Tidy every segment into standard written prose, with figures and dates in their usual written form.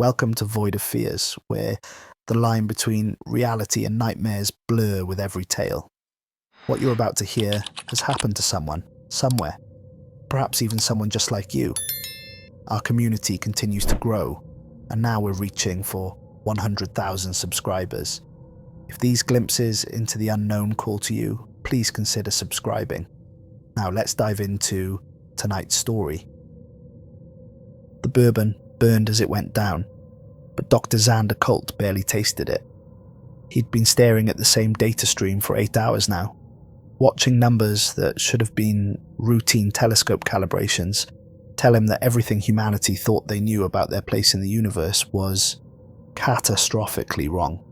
Welcome to Void of Fears, where the line between reality and nightmares blur with every tale. What you're about to hear has happened to someone, somewhere, perhaps even someone just like you. Our community continues to grow, and now we're reaching for 100,000 subscribers. If these glimpses into the unknown call to you, please consider subscribing. Now let's dive into tonight's story. The bourbon burned as it went down, but Dr. Zander Colt barely tasted it. He'd been staring at the same data stream for 8 hours now, watching numbers that should have been routine telescope calibrations tell him that everything humanity thought they knew about their place in the universe was catastrophically wrong.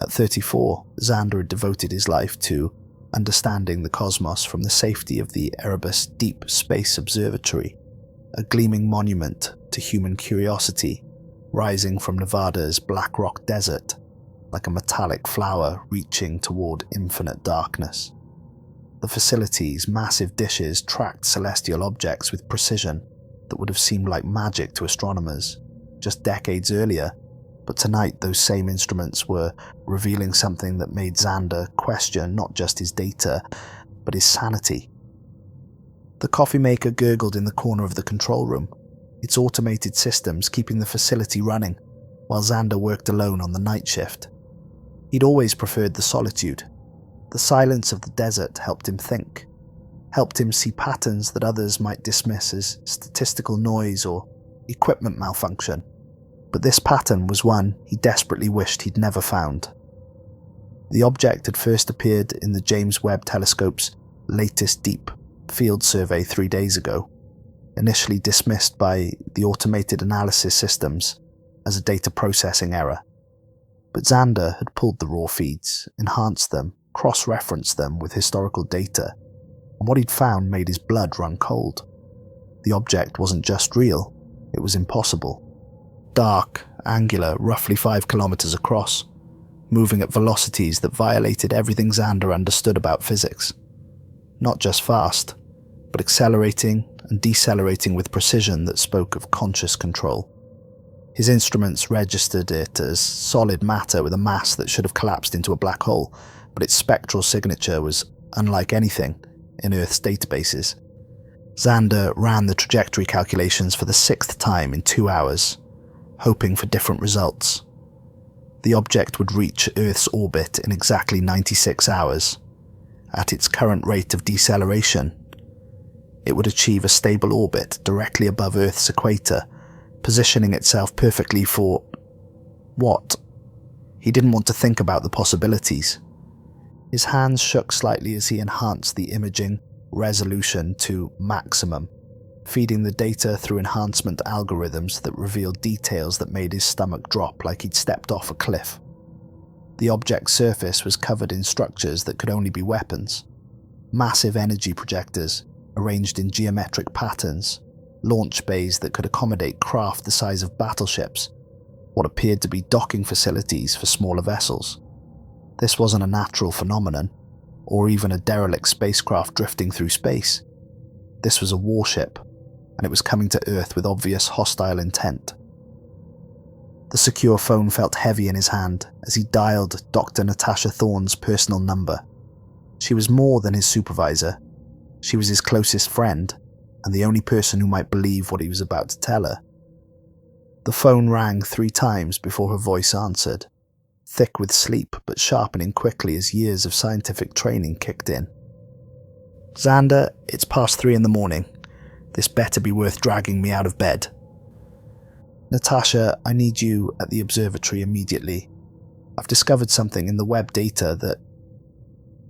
At 34, Zander had devoted his life to understanding the cosmos from the safety of the Erebus Deep Space Observatory, a gleaming monument to human curiosity rising from Nevada's Black Rock Desert like a metallic flower reaching toward infinite darkness. The facility's massive dishes tracked celestial objects with precision that would have seemed like magic to astronomers just decades earlier, but tonight those same instruments were revealing something that made Zander question not just his data, but his sanity. The coffee maker gurgled in the corner of the control room, its automated systems keeping the facility running, while Zander worked alone on the night shift. He'd always preferred the solitude. The silence of the desert helped him think, helped him see patterns that others might dismiss as statistical noise or equipment malfunction. But this pattern was one he desperately wished he'd never found. The object had first appeared in the James Webb telescope's latest deep field survey 3 days ago, initially dismissed by the automated analysis systems as a data processing error. But Zander had pulled the raw feeds, enhanced them, cross-referenced them with historical data, and what he'd found made his blood run cold. The object wasn't just real, it was impossible. Dark, angular, roughly 5 kilometers across, moving at velocities that violated everything Zander understood about physics. Not just fast, but accelerating and decelerating with precision that spoke of conscious control. His instruments registered it as solid matter with a mass that should have collapsed into a black hole, but its spectral signature was unlike anything in Earth's databases. Zander ran the trajectory calculations for the 6th time in 2 hours, hoping for different results. The object would reach Earth's orbit in exactly 96 hours. At its current rate of deceleration, it would achieve a stable orbit directly above Earth's equator, positioning itself perfectly for what? He didn't want to think about the possibilities. His hands shook slightly as he enhanced the imaging resolution to maximum, feeding the data through enhancement algorithms that revealed details that made his stomach drop like he'd stepped off a cliff. The object's surface was covered in structures that could only be weapons. Massive energy projectors, arranged in geometric patterns, launch bays that could accommodate craft the size of battleships, what appeared to be docking facilities for smaller vessels. This wasn't a natural phenomenon, or even a derelict spacecraft drifting through space. This was a warship, and it was coming to Earth with obvious hostile intent. The secure phone felt heavy in his hand as he dialed Dr. Natasha Thorne's personal number. She was more than his supervisor. She was his closest friend, and the only person who might believe what he was about to tell her. The phone rang 3 times before her voice answered, thick with sleep but sharpening quickly as years of scientific training kicked in. "Zander, it's past 3 in the morning. This better be worth dragging me out of bed." "Natasha, I need you at the observatory immediately. I've discovered something in the Webb data that..."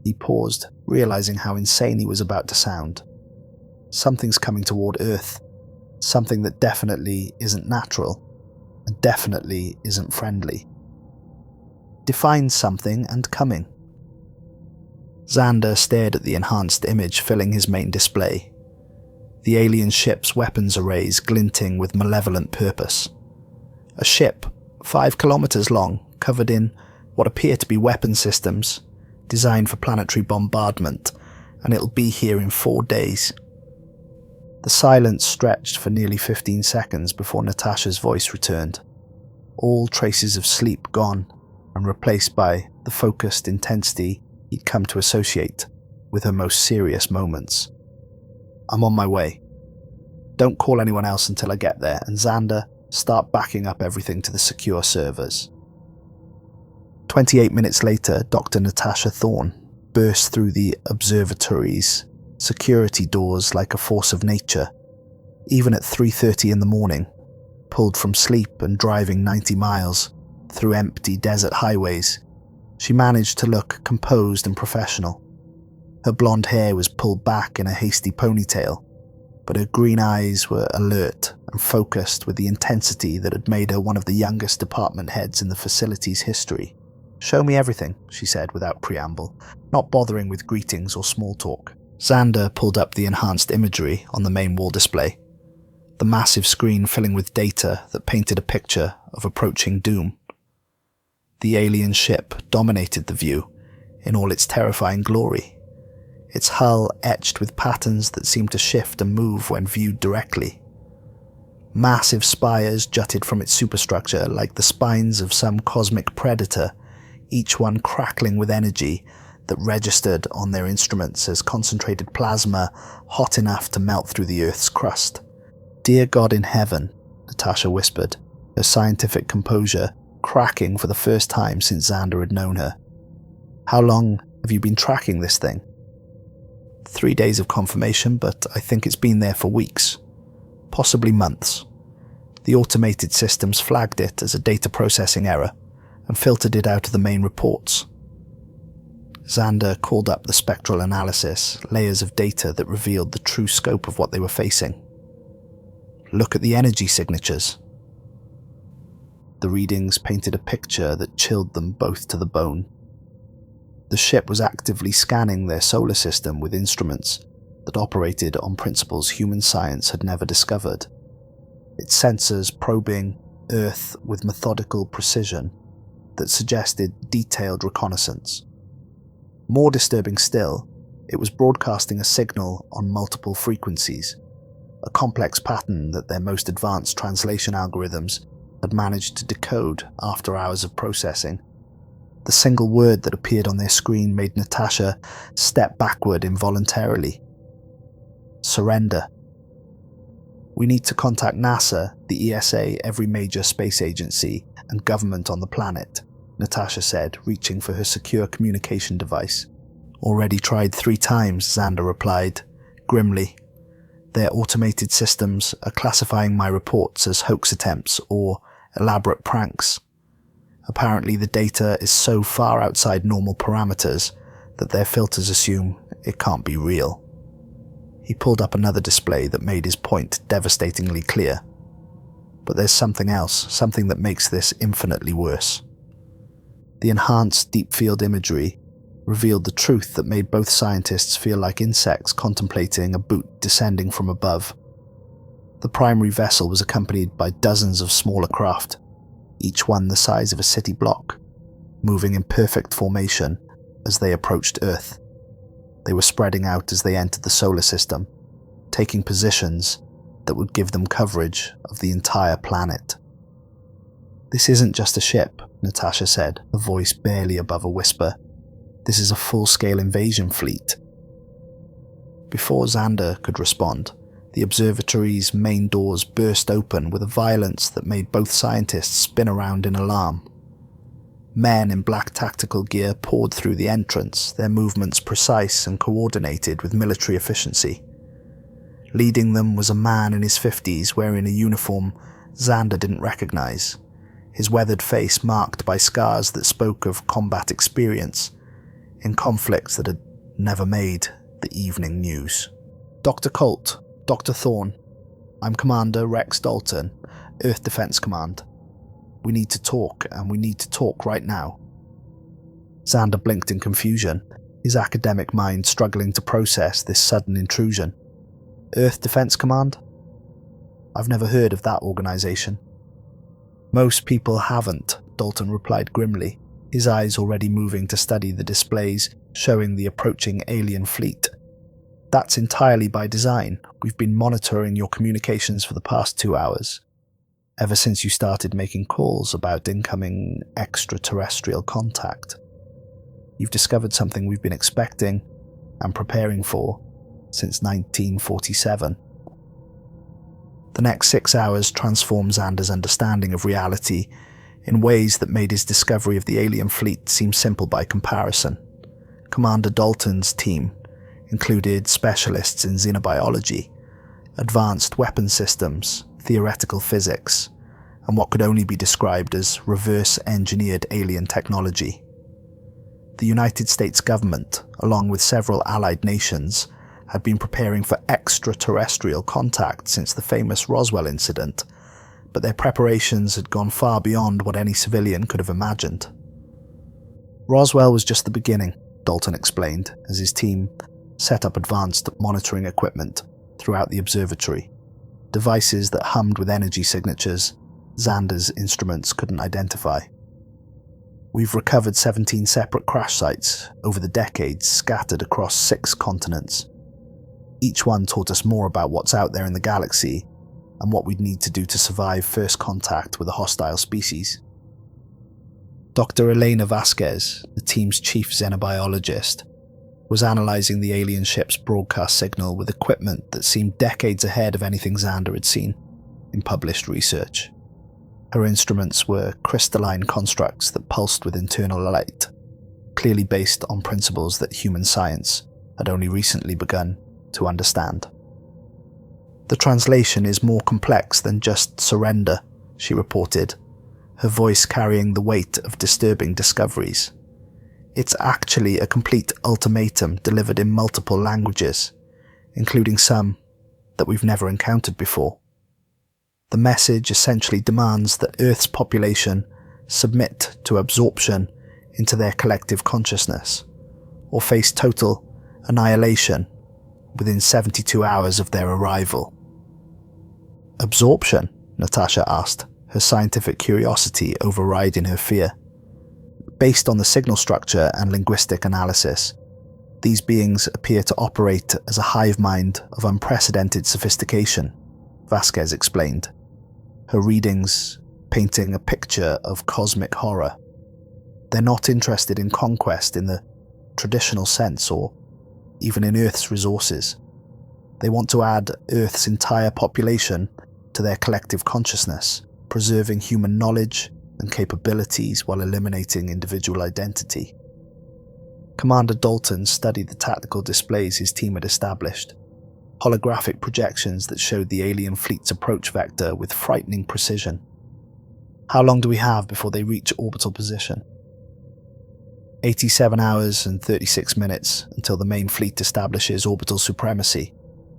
He paused, realizing how insane he was about to sound. Something's coming toward Earth. Something that definitely isn't natural, and definitely isn't friendly. Define something and coming. Zander stared at the enhanced image filling his main display. The alien ship's weapons arrays glinting with malevolent purpose. A ship, 5 kilometers long, covered in what appear to be weapon systems, designed for planetary bombardment, and it'll be here in 4 days. The silence stretched for nearly 15 seconds before Natasha's voice returned, all traces of sleep gone and replaced by the focused intensity he'd come to associate with her most serious moments. "I'm on my way. Don't call anyone else until I get there, and Zander, start backing up everything to the secure servers." 28 minutes later, Dr. Natasha Thorne burst through the observatory's security doors like a force of nature. Even at 3:30 in the morning, pulled from sleep and driving 90 miles through empty desert highways, she managed to look composed and professional. Her blonde hair was pulled back in a hasty ponytail, but her green eyes were alert and focused with the intensity that had made her one of the youngest department heads in the facility's history. "Show me everything," she said without preamble, not bothering with greetings or small talk. Zander pulled up the enhanced imagery on the main wall display, the massive screen filling with data that painted a picture of approaching doom. The alien ship dominated the view in all its terrifying glory, its hull etched with patterns that seemed to shift and move when viewed directly. Massive spires jutted from its superstructure like the spines of some cosmic predator, each one crackling with energy that registered on their instruments as concentrated plasma hot enough to melt through the Earth's crust. "Dear God in heaven," Natasha whispered, her scientific composure cracking for the first time since Zander had known her. "How long have you been tracking this thing?" 3 days of confirmation, but I think it's been there for weeks, possibly months. The automated systems flagged it as a data processing error and filtered it out of the main reports. Zander called up the spectral analysis, layers of data that revealed the true scope of what they were facing. "Look at the energy signatures." The readings painted a picture that chilled them both to the bone. The ship was actively scanning their solar system with instruments that operated on principles human science had never discovered, its sensors probing Earth with methodical precision that suggested detailed reconnaissance. More disturbing still, it was broadcasting a signal on multiple frequencies, a complex pattern that their most advanced translation algorithms had managed to decode after hours of processing. The single word that appeared on their screen made Natasha step backward involuntarily. "Surrender." "We need to contact NASA, the ESA, every major space agency, and government on the planet," Natasha said, reaching for her secure communication device. "Already tried 3 times, Zander replied, grimly. "Their automated systems are classifying my reports as hoax attempts or elaborate pranks. Apparently the data is so far outside normal parameters that their filters assume it can't be real." He pulled up another display that made his point devastatingly clear. "But there's something else, something that makes this infinitely worse." The enhanced deep field imagery revealed the truth that made both scientists feel like insects contemplating a boot descending from above. The primary vessel was accompanied by dozens of smaller craft, each one the size of a city block, moving in perfect formation as they approached Earth. They were spreading out as they entered the solar system, taking positions that would give them coverage of the entire planet. "This isn't just a ship," Natasha said, her voice barely above a whisper. "This is a full-scale invasion fleet." Before Zander could respond, the observatory's main doors burst open with a violence that made both scientists spin around in alarm. Men in black tactical gear poured through the entrance, their movements precise and coordinated with military efficiency. Leading them was a man in his 50s wearing a uniform Zander didn't recognize, his weathered face marked by scars that spoke of combat experience in conflicts that had never made the evening news. "Dr. Colt, Dr. Thorne, I'm Commander Rex Dalton, Earth Defense Command. We need to talk, and we need to talk right now." Zander blinked in confusion, his academic mind struggling to process this sudden intrusion. "Earth Defense Command? I've never heard of that organization." "Most people haven't," Dalton replied grimly, his eyes already moving to study the displays showing the approaching alien fleet. That's entirely by design. We've been monitoring your communications for the past 2 hours, ever since you started making calls about incoming extraterrestrial contact. You've discovered something we've been expecting and preparing for since 1947. The next 6 hours transformed Zander's understanding of reality in ways that made his discovery of the alien fleet seem simple by comparison. Commander Dalton's team included specialists in xenobiology, advanced weapon systems, theoretical physics, and what could only be described as reverse-engineered alien technology. The United States government, along with several allied nations, had been preparing for extraterrestrial contact since the famous Roswell incident, but their preparations had gone far beyond what any civilian could have imagined. Roswell was just the beginning, Dalton explained, as his team set up advanced monitoring equipment throughout the observatory, devices that hummed with energy signatures Zander's instruments couldn't identify. We've recovered 17 separate crash sites over the decades scattered across 6 continents. Each one taught us more about what's out there in the galaxy and what we'd need to do to survive first contact with a hostile species. Dr. Elena Vasquez, the team's chief xenobiologist, was analysing the alien ship's broadcast signal with equipment that seemed decades ahead of anything Zander had seen in published research. Her instruments were crystalline constructs that pulsed with internal light, clearly based on principles that human science had only recently begun to understand. The translation is more complex than just surrender, she reported, her voice carrying the weight of disturbing discoveries. It's actually a complete ultimatum delivered in multiple languages, including some that we've never encountered before. The message essentially demands that Earth's population submit to absorption into their collective consciousness, or face total annihilation within 72 hours of their arrival. Absorption? Natasha asked, her scientific curiosity overriding her fear. Based on the signal structure and linguistic analysis, these beings appear to operate as a hive mind of unprecedented sophistication, Vasquez explained, her readings painting a picture of cosmic horror. They're not interested in conquest in the traditional sense or even in Earth's resources. They want to add Earth's entire population to their collective consciousness, preserving human knowledge and capabilities while eliminating individual identity. Commander Dalton studied the tactical displays his team had established, holographic projections that showed the alien fleet's approach vector with frightening precision. How long do we have before they reach orbital position? 87 hours and 36 minutes until the main fleet establishes orbital supremacy,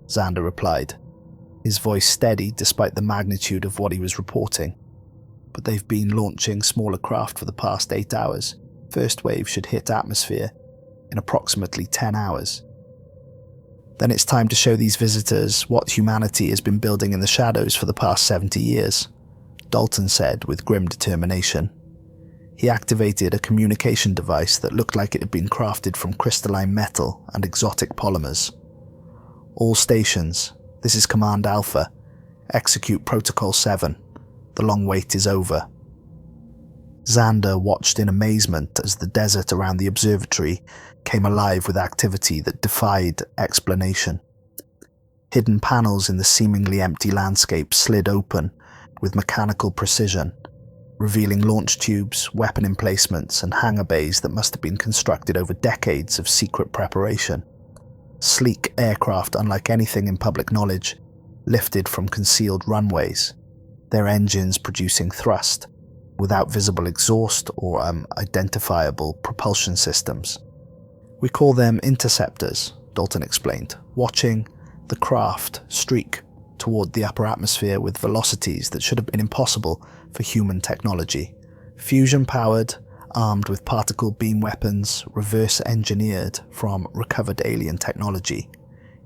Zander replied, his voice steady despite the magnitude of what he was reporting. But they've been launching smaller craft for the past 8 hours. First wave should hit atmosphere in approximately 10 hours. Then it's time to show these visitors what humanity has been building in the shadows for the past 70 years, Dalton said with grim determination. He activated a communication device that looked like it had been crafted from crystalline metal and exotic polymers. All stations, this is Command Alpha. Execute Protocol 7. The long wait is over. Zander watched in amazement as the desert around the observatory came alive with activity that defied explanation. Hidden panels in the seemingly empty landscape slid open with mechanical precision, revealing launch tubes, weapon emplacements, and hangar bays that must have been constructed over decades of secret preparation. Sleek aircraft unlike anything in public knowledge lifted from concealed runways, their engines producing thrust, without visible exhaust or identifiable propulsion systems. We call them interceptors, Dalton explained, watching the craft streak toward the upper atmosphere with velocities that should have been impossible for human technology. Fusion-powered, armed with particle beam weapons, reverse-engineered from recovered alien technology.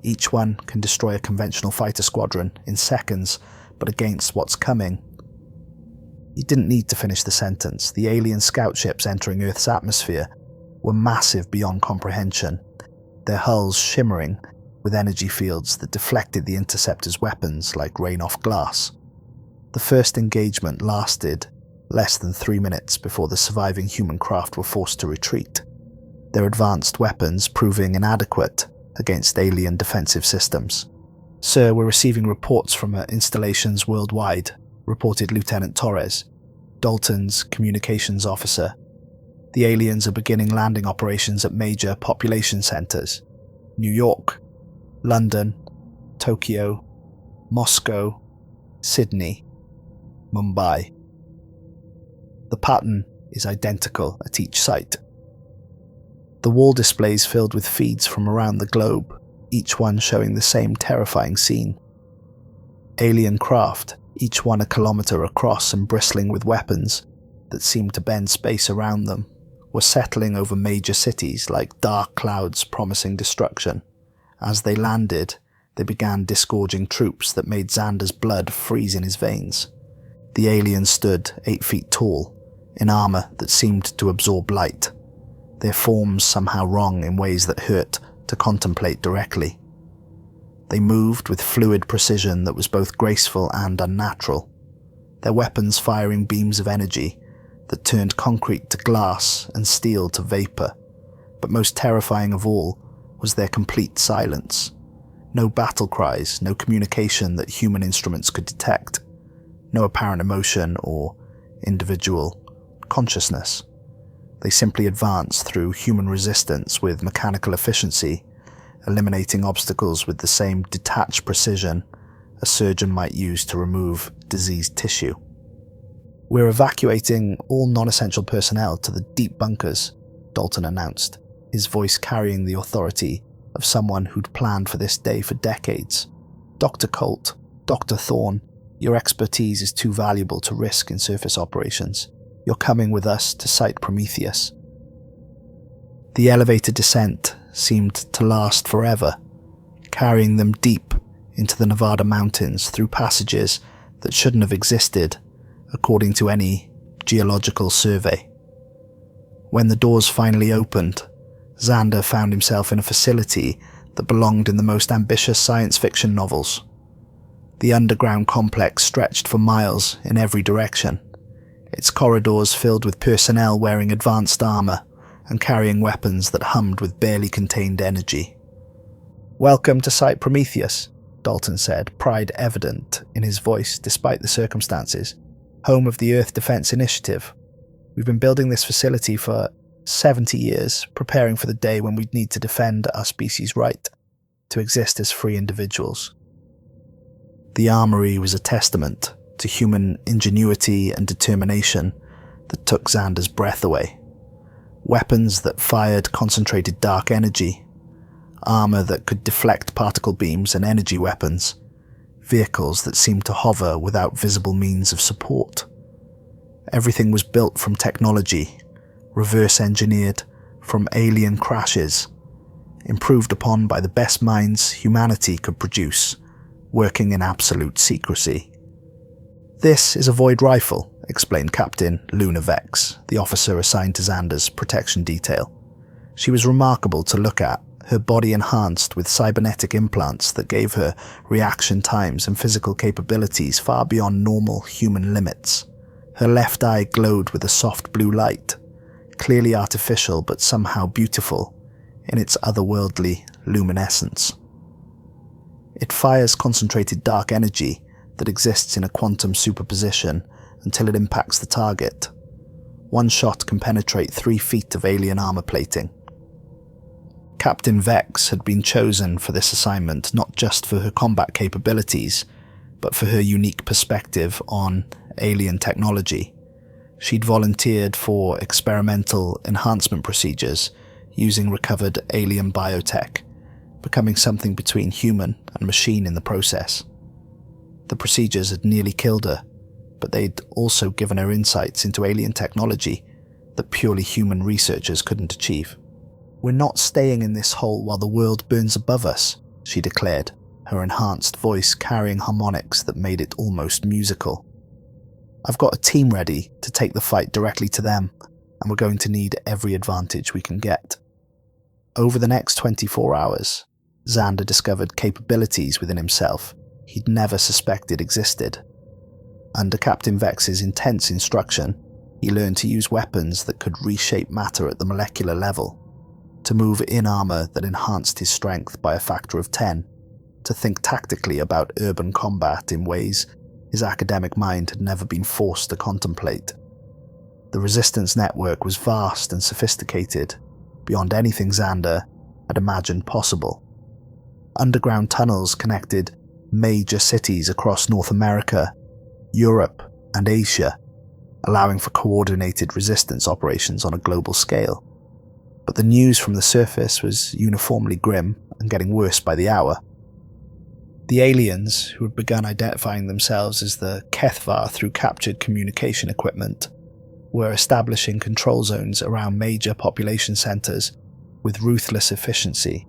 Each one can destroy a conventional fighter squadron in seconds, but against what's coming. He didn't need to finish the sentence. The alien scout ships entering Earth's atmosphere were massive beyond comprehension, their hulls shimmering with energy fields that deflected the interceptors' weapons like rain off glass. The first engagement lasted less than 3 minutes before the surviving human craft were forced to retreat, their advanced weapons proving inadequate against alien defensive systems. "Sir, we're receiving reports from installations worldwide," reported Lieutenant Torres, Dalton's communications officer. "The aliens are beginning landing operations at major population centers: New York, London, Tokyo, Moscow, Sydney, Mumbai. The pattern is identical at each site. The wall displays filled with feeds from around the globe, each one showing the same terrifying scene. Alien craft, each one a kilometer across and bristling with weapons that seemed to bend space around them, were settling over major cities like dark clouds promising destruction. As they landed, they began disgorging troops that made Zander's blood freeze in his veins. The aliens stood 8 feet tall, in armor that seemed to absorb light, their forms somehow wrong in ways that hurt to contemplate directly. They moved with fluid precision that was both graceful and unnatural, their weapons firing beams of energy that turned concrete to glass and steel to vapor. But most terrifying of all was their complete silence. No battle cries, no communication that human instruments could detect, no apparent emotion or individual consciousness. They simply advanced through human resistance with mechanical efficiency, eliminating obstacles with the same detached precision a surgeon might use to remove diseased tissue. "We're evacuating all non-essential personnel to the deep bunkers," Dalton announced, his voice carrying the authority of someone who'd planned for this day for decades. "Dr. Colt, Dr. Thorne, your expertise is too valuable to risk in surface operations. You're coming with us to Site Prometheus." The elevator descent seemed to last forever, carrying them deep into the Nevada mountains through passages that shouldn't have existed, according to any geological survey. When the doors finally opened, Zander found himself in a facility that belonged in the most ambitious science fiction novels. The underground complex stretched for miles in every direction, its corridors filled with personnel wearing advanced armor and carrying weapons that hummed with barely contained energy. "Welcome to Site Prometheus," Dalton said, pride evident in his voice despite the circumstances. "Home of the Earth Defense Initiative. We've been building this facility for 70 years, preparing for the day when we'd need to defend our species' right to exist as free individuals." The armory was a testament to human ingenuity and determination that took Zander's breath away. Weapons that fired concentrated dark energy, armor that could deflect particle beams and energy weapons, vehicles that seemed to hover without visible means of support. Everything was built from technology, reverse engineered from alien crashes, improved upon by the best minds humanity could produce, working in absolute secrecy. "This is a Void rifle," explained Captain Luna Vex, the officer assigned to Zander's protection detail. She was remarkable to look at, her body enhanced with cybernetic implants that gave her reaction times and physical capabilities far beyond normal human limits. Her left eye glowed with a soft blue light, clearly artificial but somehow beautiful in its otherworldly luminescence. It fires concentrated dark energy that exists in a quantum superposition until it impacts the target. One shot can penetrate 3 feet of alien armor plating. Captain Vex had been chosen for this assignment not just for her combat capabilities, but for her unique perspective on alien technology. She'd volunteered for experimental enhancement procedures using recovered alien biotech, becoming something between human and machine in the process. The procedures had nearly killed her, but they'd also given her insights into alien technology that purely human researchers couldn't achieve. "We're not staying in this hole while the world burns above us," she declared, her enhanced voice carrying harmonics that made it almost musical. "I've got a team ready to take the fight directly to them, and we're going to need every advantage we can get." Over the next 24 hours, Zander discovered capabilities within himself he'd never suspected existed. Under Captain Vex's intense instruction, he learned to use weapons that could reshape matter at the molecular level, to move in armor that enhanced his strength by a factor of 10, to think tactically about urban combat in ways his academic mind had never been forced to contemplate. The resistance network was vast and sophisticated, beyond anything Zander had imagined possible. Underground tunnels connected major cities across North America, Europe, and Asia, allowing for coordinated resistance operations on a global scale. But the news from the surface was uniformly grim and getting worse by the hour. The aliens, who had begun identifying themselves as the Kethvar through captured communication equipment, were establishing control zones around major population centers with ruthless efficiency.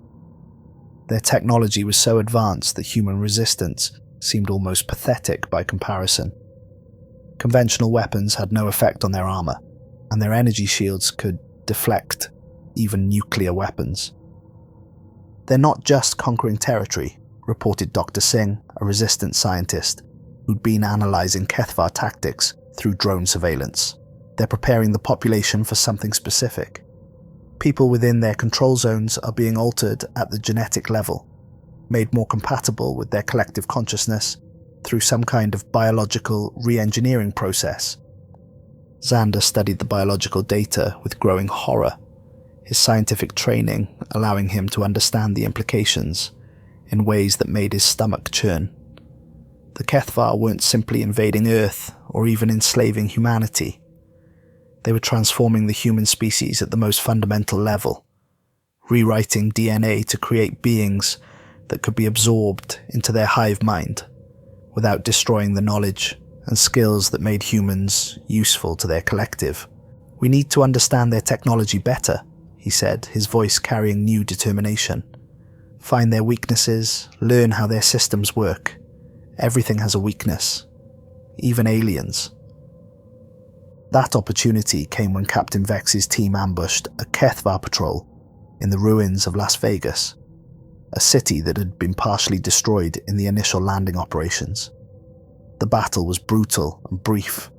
Their technology was so advanced that human resistance seemed almost pathetic by comparison. Conventional weapons had no effect on their armor, and their energy shields could deflect even nuclear weapons. "They're not just conquering territory," reported Dr. Singh, a resistance scientist who'd been analyzing Kethvar tactics through drone surveillance. "They're preparing the population for something specific. People within their control zones are being altered at the genetic level, made more compatible with their collective consciousness through some kind of biological re-engineering process." Zander studied the biological data with growing horror, his scientific training allowing him to understand the implications in ways that made his stomach churn. The Kethvar weren't simply invading Earth or even enslaving humanity. They were transforming the human species at the most fundamental level, rewriting DNA to create beings that could be absorbed into their hive mind without destroying the knowledge and skills that made humans useful to their collective. "We need to understand their technology better," he said, his voice carrying new determination. "Find their weaknesses, learn how their systems work. Everything has a weakness, even aliens." That opportunity came when Captain Vex's team ambushed a Kethvar patrol in the ruins of Las Vegas, a city that had been partially destroyed in the initial landing operations. The battle was brutal and brief,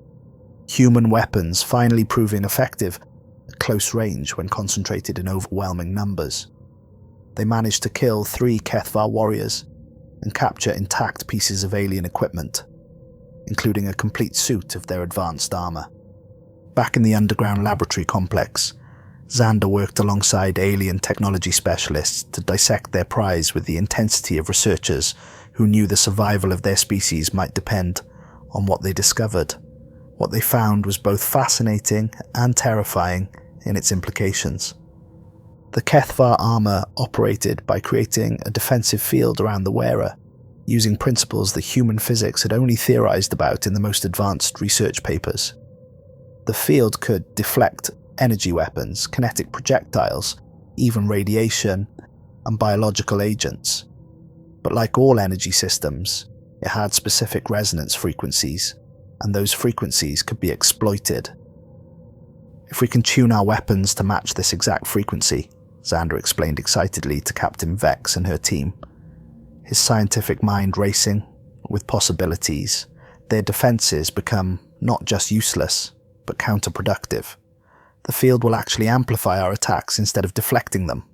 human weapons finally proving effective at close range when concentrated in overwhelming numbers. They managed to kill 3 Kethvar warriors and capture intact pieces of alien equipment, including a complete suit of their advanced armor. Back in the underground laboratory complex, Zander worked alongside alien technology specialists to dissect their prize with the intensity of researchers who knew the survival of their species might depend on what they discovered. What they found was both fascinating and terrifying in its implications. The Kethvar armor operated by creating a defensive field around the wearer, using principles that human physics had only theorized about in the most advanced research papers. The field could deflect energy weapons, kinetic projectiles, even radiation, and biological agents. But like all energy systems, it had specific resonance frequencies, and those frequencies could be exploited. "If we can tune our weapons to match this exact frequency," Zander explained excitedly to Captain Vex and her team, his scientific mind racing with possibilities, their defenses become not just useless, but counterproductive. The field will actually amplify our attacks instead of deflecting them.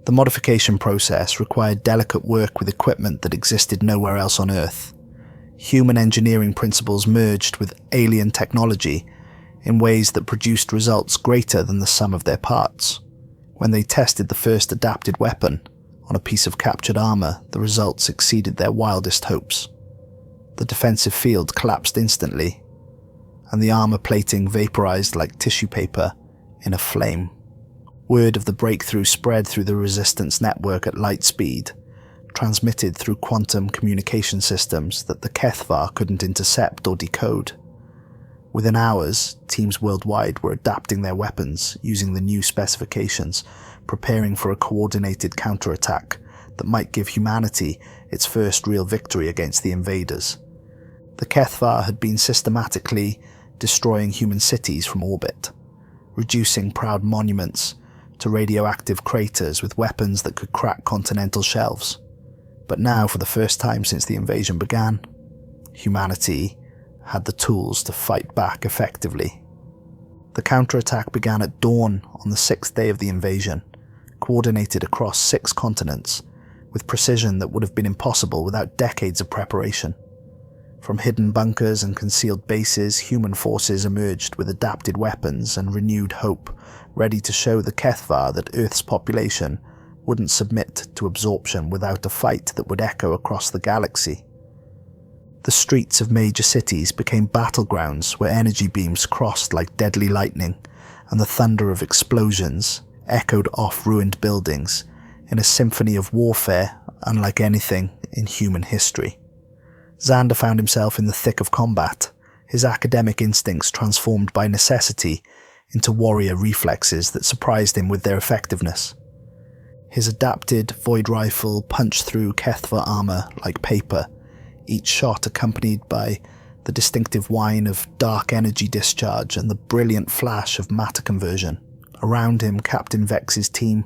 The modification process required delicate work with equipment that existed nowhere else on Earth. Human engineering principles merged with alien technology in ways that produced results greater than the sum of their parts. When they tested the first adapted weapon on a piece of captured armor, the results exceeded their wildest hopes. The defensive field collapsed instantly, and the armor plating vaporized like tissue paper in a flame. Word of the breakthrough spread through the resistance network at light speed, transmitted through quantum communication systems that the Kethvar couldn't intercept or decode. Within hours, teams worldwide were adapting their weapons using the new specifications, preparing for a coordinated counterattack that might give humanity its first real victory against the invaders. The Kethvar had been systematically destroying human cities from orbit, reducing proud monuments to radioactive craters with weapons that could crack continental shelves. But now, for the first time since the invasion began, humanity had the tools to fight back effectively. The counterattack began at dawn on the 6th day of the invasion, coordinated across 6 continents, with precision that would have been impossible without decades of preparation. From hidden bunkers and concealed bases, human forces emerged with adapted weapons and renewed hope, ready to show the Kethvar that Earth's population wouldn't submit to absorption without a fight that would echo across the galaxy. The streets of major cities became battlegrounds where energy beams crossed like deadly lightning, and the thunder of explosions echoed off ruined buildings in a symphony of warfare unlike anything in human history. Zander found himself in the thick of combat, his academic instincts transformed by necessity into warrior reflexes that surprised him with their effectiveness. His adapted void rifle punched through Kethvar armor like paper, each shot accompanied by the distinctive whine of dark energy discharge and the brilliant flash of matter conversion. Around him, Captain Vex's team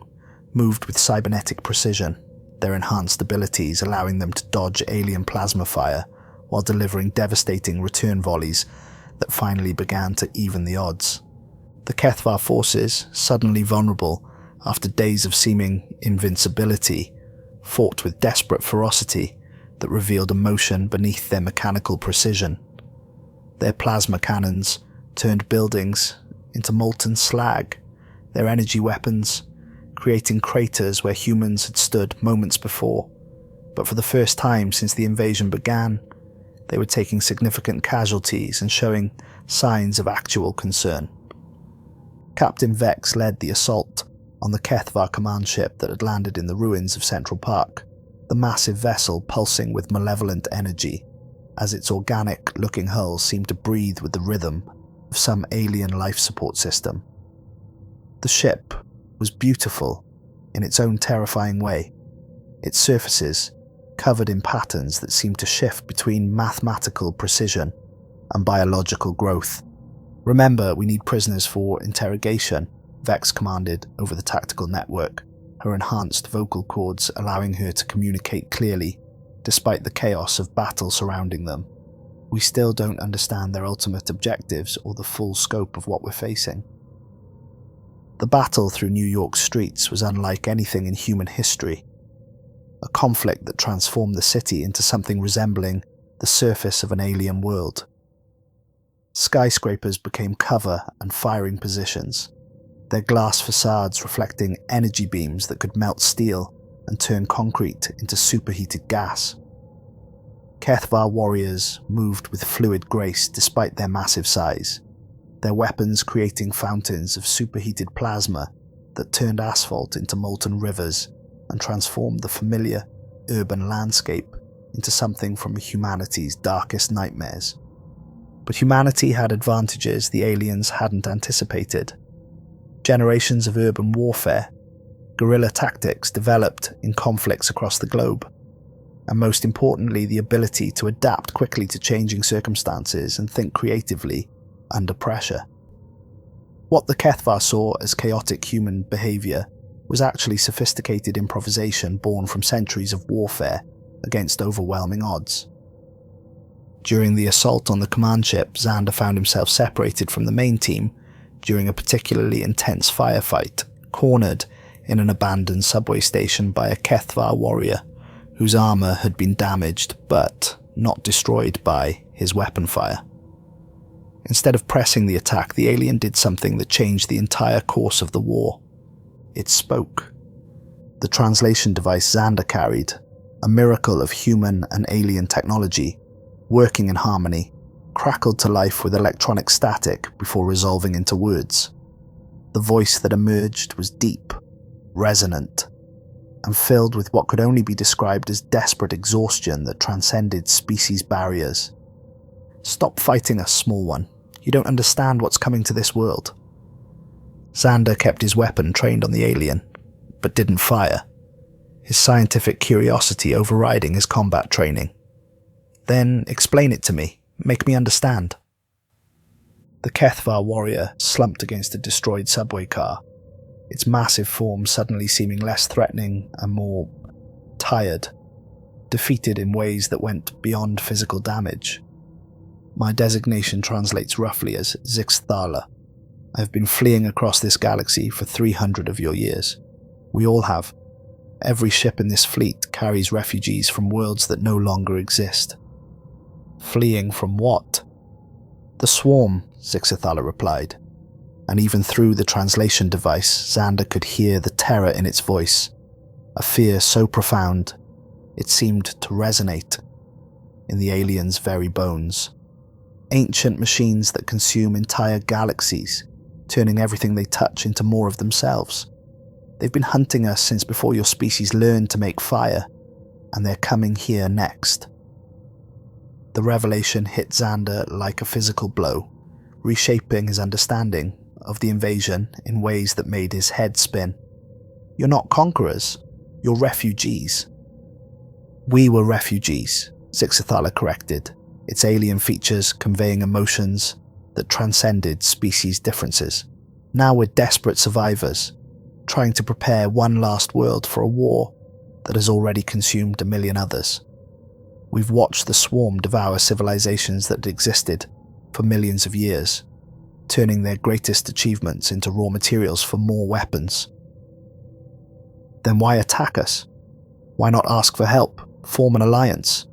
moved with cybernetic precision, their enhanced abilities allowing them to dodge alien plasma fire while delivering devastating return volleys that finally began to even the odds. The Kethvar forces, suddenly vulnerable after days of seeming invincibility, fought with desperate ferocity that revealed emotion beneath their mechanical precision. Their plasma cannons turned buildings into molten slag, their energy weapons creating craters where humans had stood moments before. But for the first time since the invasion began, they were taking significant casualties and showing signs of actual concern. Captain Vex led the assault on the Kethvar command ship that had landed in the ruins of Central Park, the massive vessel pulsing with malevolent energy, as its organic-looking hull seemed to breathe with the rhythm of some alien life support system. The ship was beautiful in its own terrifying way, its surfaces covered in patterns that seemed to shift between mathematical precision and biological growth. "Remember, we need prisoners for interrogation," Vex commanded over the tactical network, her enhanced vocal cords allowing her to communicate clearly despite the chaos of battle surrounding them. "We still don't understand their ultimate objectives or the full scope of what we're facing." The battle through New York's streets was unlike anything in human history, a conflict that transformed the city into something resembling the surface of an alien world. Skyscrapers became cover and firing positions, their glass facades reflecting energy beams that could melt steel and turn concrete into superheated gas. Kethvar warriors moved with fluid grace despite their massive size, their weapons creating fountains of superheated plasma that turned asphalt into molten rivers and transformed the familiar urban landscape into something from humanity's darkest nightmares. But humanity had advantages the aliens hadn't anticipated. Generations of urban warfare, guerrilla tactics developed in conflicts across the globe, and most importantly the ability to adapt quickly to changing circumstances and think creatively under pressure. What the Kethvar saw as chaotic human behaviour was actually sophisticated improvisation born from centuries of warfare against overwhelming odds. During the assault on the command ship, Zander found himself separated from the main team during a particularly intense firefight, cornered in an abandoned subway station by a Kethvar warrior whose armour had been damaged but not destroyed by his weapon fire. Instead of pressing the attack, the alien did something that changed the entire course of the war. It spoke. The translation device Zander carried, a miracle of human and alien technology, working in harmony, crackled to life with electronic static before resolving into words. The voice that emerged was deep, resonant, and filled with what could only be described as desperate exhaustion that transcended species barriers. "Stop fighting us, small one. You don't understand what's coming to this world." Zander kept his weapon trained on the alien, but didn't fire, his scientific curiosity overriding his combat training. "Then explain it to me. Make me understand." The Kethvar warrior slumped against a destroyed subway car, its massive form suddenly seeming less threatening and more tired, defeated in ways that went beyond physical damage. My designation translates roughly as Zixthala. I have been fleeing across this galaxy for 300 of your years. We all have. Every ship in this fleet carries refugees from worlds that no longer exist. Fleeing from what? The swarm, Zixthala replied, and even through the translation device, Zander could hear the terror in its voice, a fear so profound it seemed to resonate in the aliens' very bones. Ancient machines that consume entire galaxies, turning everything they touch into more of themselves. They've been hunting us since before your species learned to make fire, and they're coming here next. The revelation hit Zander like a physical blow, reshaping his understanding of the invasion in ways that made his head spin. You're not conquerors, you're refugees. We were refugees, Zixthala corrected, its alien features conveying emotions that transcended species differences. Now we're desperate survivors, trying to prepare one last world for a war that has already consumed a million others. We've watched the swarm devour civilizations that existed for millions of years, turning their greatest achievements into raw materials for more weapons. Then why attack us? Why not ask for help, form an alliance?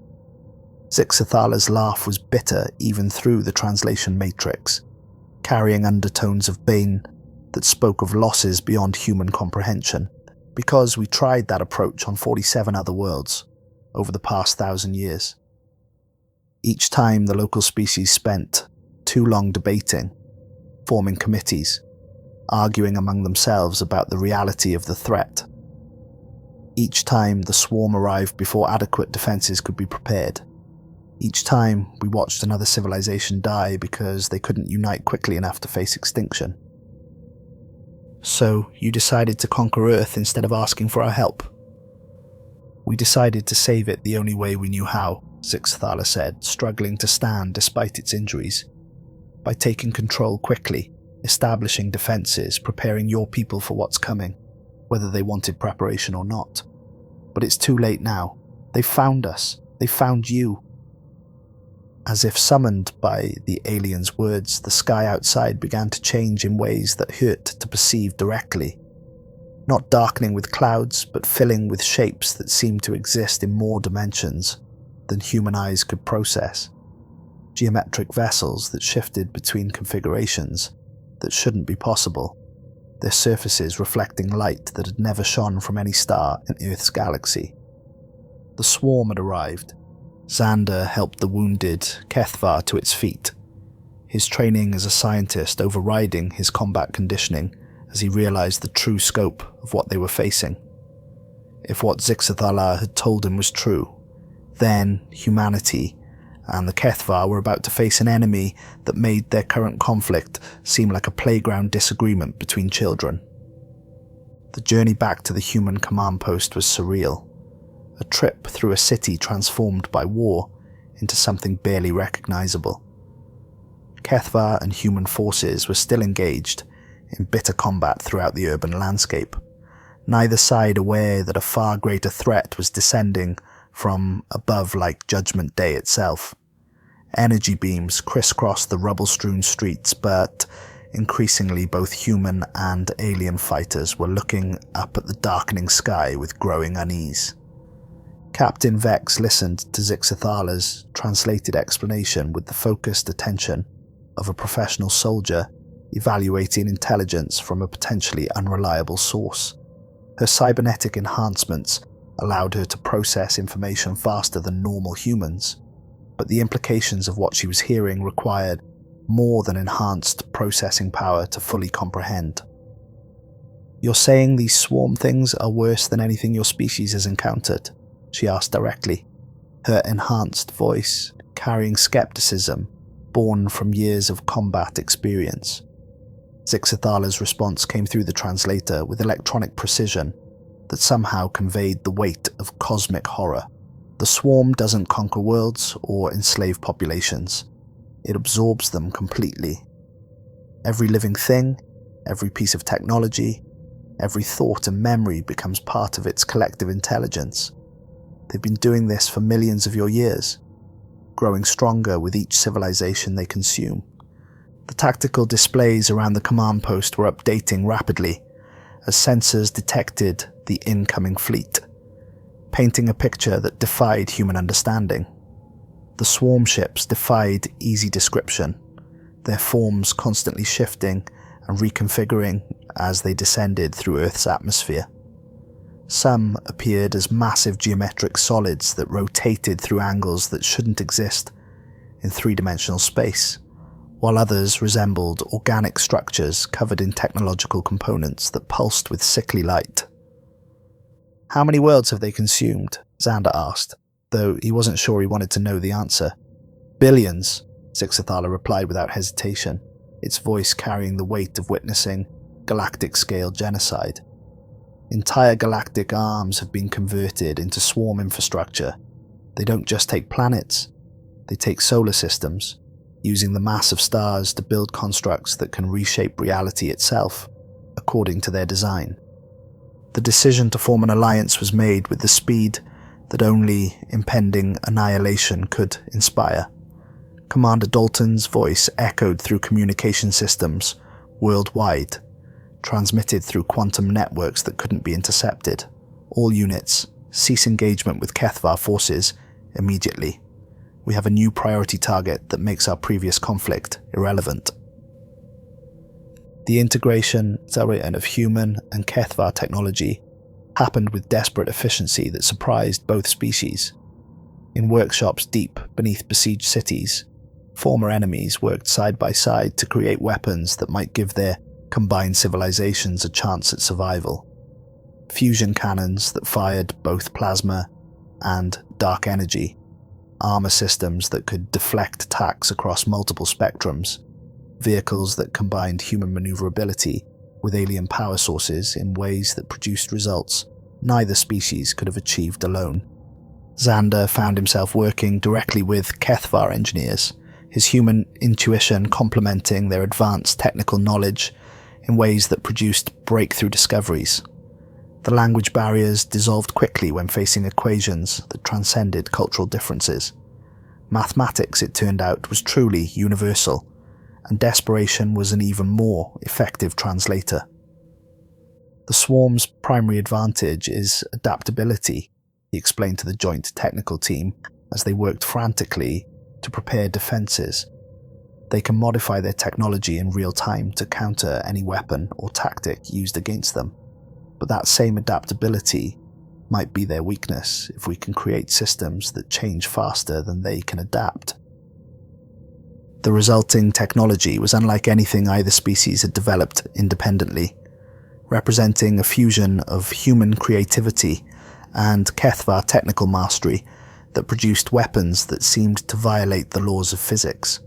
Zixthala's laugh was bitter even through the translation matrix, carrying undertones of bane that spoke of losses beyond human comprehension, because we tried that approach on 47 other worlds over the past 1,000 years. Each time the local species spent too long debating, forming committees, arguing among themselves about the reality of the threat. Each time the swarm arrived before adequate defenses could be prepared. Each time we watched another civilization die because they couldn't unite quickly enough to face extinction. So you decided to conquer Earth instead of asking for our help. We decided to save it the only way we knew how, Zixthala said, struggling to stand despite its injuries. By taking control quickly, establishing defenses, preparing your people for what's coming, whether they wanted preparation or not. But it's too late now. They found us. They found you. As if summoned by the aliens' words, the sky outside began to change in ways that hurt to perceive directly. Not darkening with clouds, but filling with shapes that seemed to exist in more dimensions than human eyes could process. Geometric vessels that shifted between configurations that shouldn't be possible, their surfaces reflecting light that had never shone from any star in Earth's galaxy. The swarm had arrived. Zander helped the wounded Kethvar to its feet, his training as a scientist overriding his combat conditioning as he realized the true scope of what they were facing. If what Zixthala had told him was true, then humanity and the Kethvar were about to face an enemy that made their current conflict seem like a playground disagreement between children. The journey back to the human command post was surreal. A trip through a city transformed by war into something barely recognizable. Kethvar and human forces were still engaged in bitter combat throughout the urban landscape, neither side aware that a far greater threat was descending from above like Judgment Day itself. Energy beams crisscrossed the rubble-strewn streets, but increasingly both human and alien fighters were looking up at the darkening sky with growing unease. Captain Vex listened to Zixthala's translated explanation with the focused attention of a professional soldier evaluating intelligence from a potentially unreliable source. Her cybernetic enhancements allowed her to process information faster than normal humans, but the implications of what she was hearing required more than enhanced processing power to fully comprehend. "You're saying these swarm things are worse than anything your species has encountered?" she asked directly, her enhanced voice carrying skepticism born from years of combat experience. Zixthala's response came through the translator with electronic precision that somehow conveyed the weight of cosmic horror. The swarm doesn't conquer worlds or enslave populations. It absorbs them completely. Every living thing, every piece of technology, Every thought and memory becomes part of its collective intelligence. They've been doing this for millions of your years, growing stronger with each civilization they consume. The tactical displays around the command post were updating rapidly as sensors detected the incoming fleet, painting a picture that defied human understanding. The swarm ships defied easy description, their forms constantly shifting and reconfiguring as they descended through Earth's atmosphere. Some appeared as massive geometric solids that rotated through angles that shouldn't exist in three-dimensional space, while others resembled organic structures covered in technological components that pulsed with sickly light. "How many worlds have they consumed?" Zander asked, though he wasn't sure he wanted to know the answer. "Billions," Zixathala replied without hesitation, its voice carrying the weight of witnessing galactic-scale genocide. Entire galactic arms have been converted into swarm infrastructure. They don't just take planets, they take solar systems, using the mass of stars to build constructs that can reshape reality itself, according to their design. The decision to form an alliance was made with the speed that only impending annihilation could inspire. Commander Dalton's voice echoed through communication systems worldwide, transmitted through quantum networks that couldn't be intercepted. "All units, cease engagement with Kethvar forces immediately. We have a new priority target that makes our previous conflict irrelevant." The integration of human and Kethvar technology happened with desperate efficiency that surprised both species. In workshops deep beneath besieged cities, former enemies worked side by side to create weapons that might give their combined civilizations a chance at survival. Fusion cannons that fired both plasma and dark energy, armor systems that could deflect attacks across multiple spectrums, vehicles that combined human maneuverability with alien power sources in ways that produced results neither species could have achieved alone. Zander found himself working directly with Kethvar engineers, his human intuition complementing their advanced technical knowledge in ways that produced breakthrough discoveries. The language barriers dissolved quickly when facing equations that transcended cultural differences. Mathematics, it turned out, was truly universal, and desperation was an even more effective translator. The swarm's primary advantage is adaptability, he explained to the joint technical team as they worked frantically to prepare defenses. They can modify their technology in real time to counter any weapon or tactic used against them. But that same adaptability might be their weakness if we can create systems that change faster than they can adapt. The resulting technology was unlike anything either species had developed independently, representing a fusion of human creativity and Kethvar technical mastery that produced weapons that seemed to violate the laws of physics.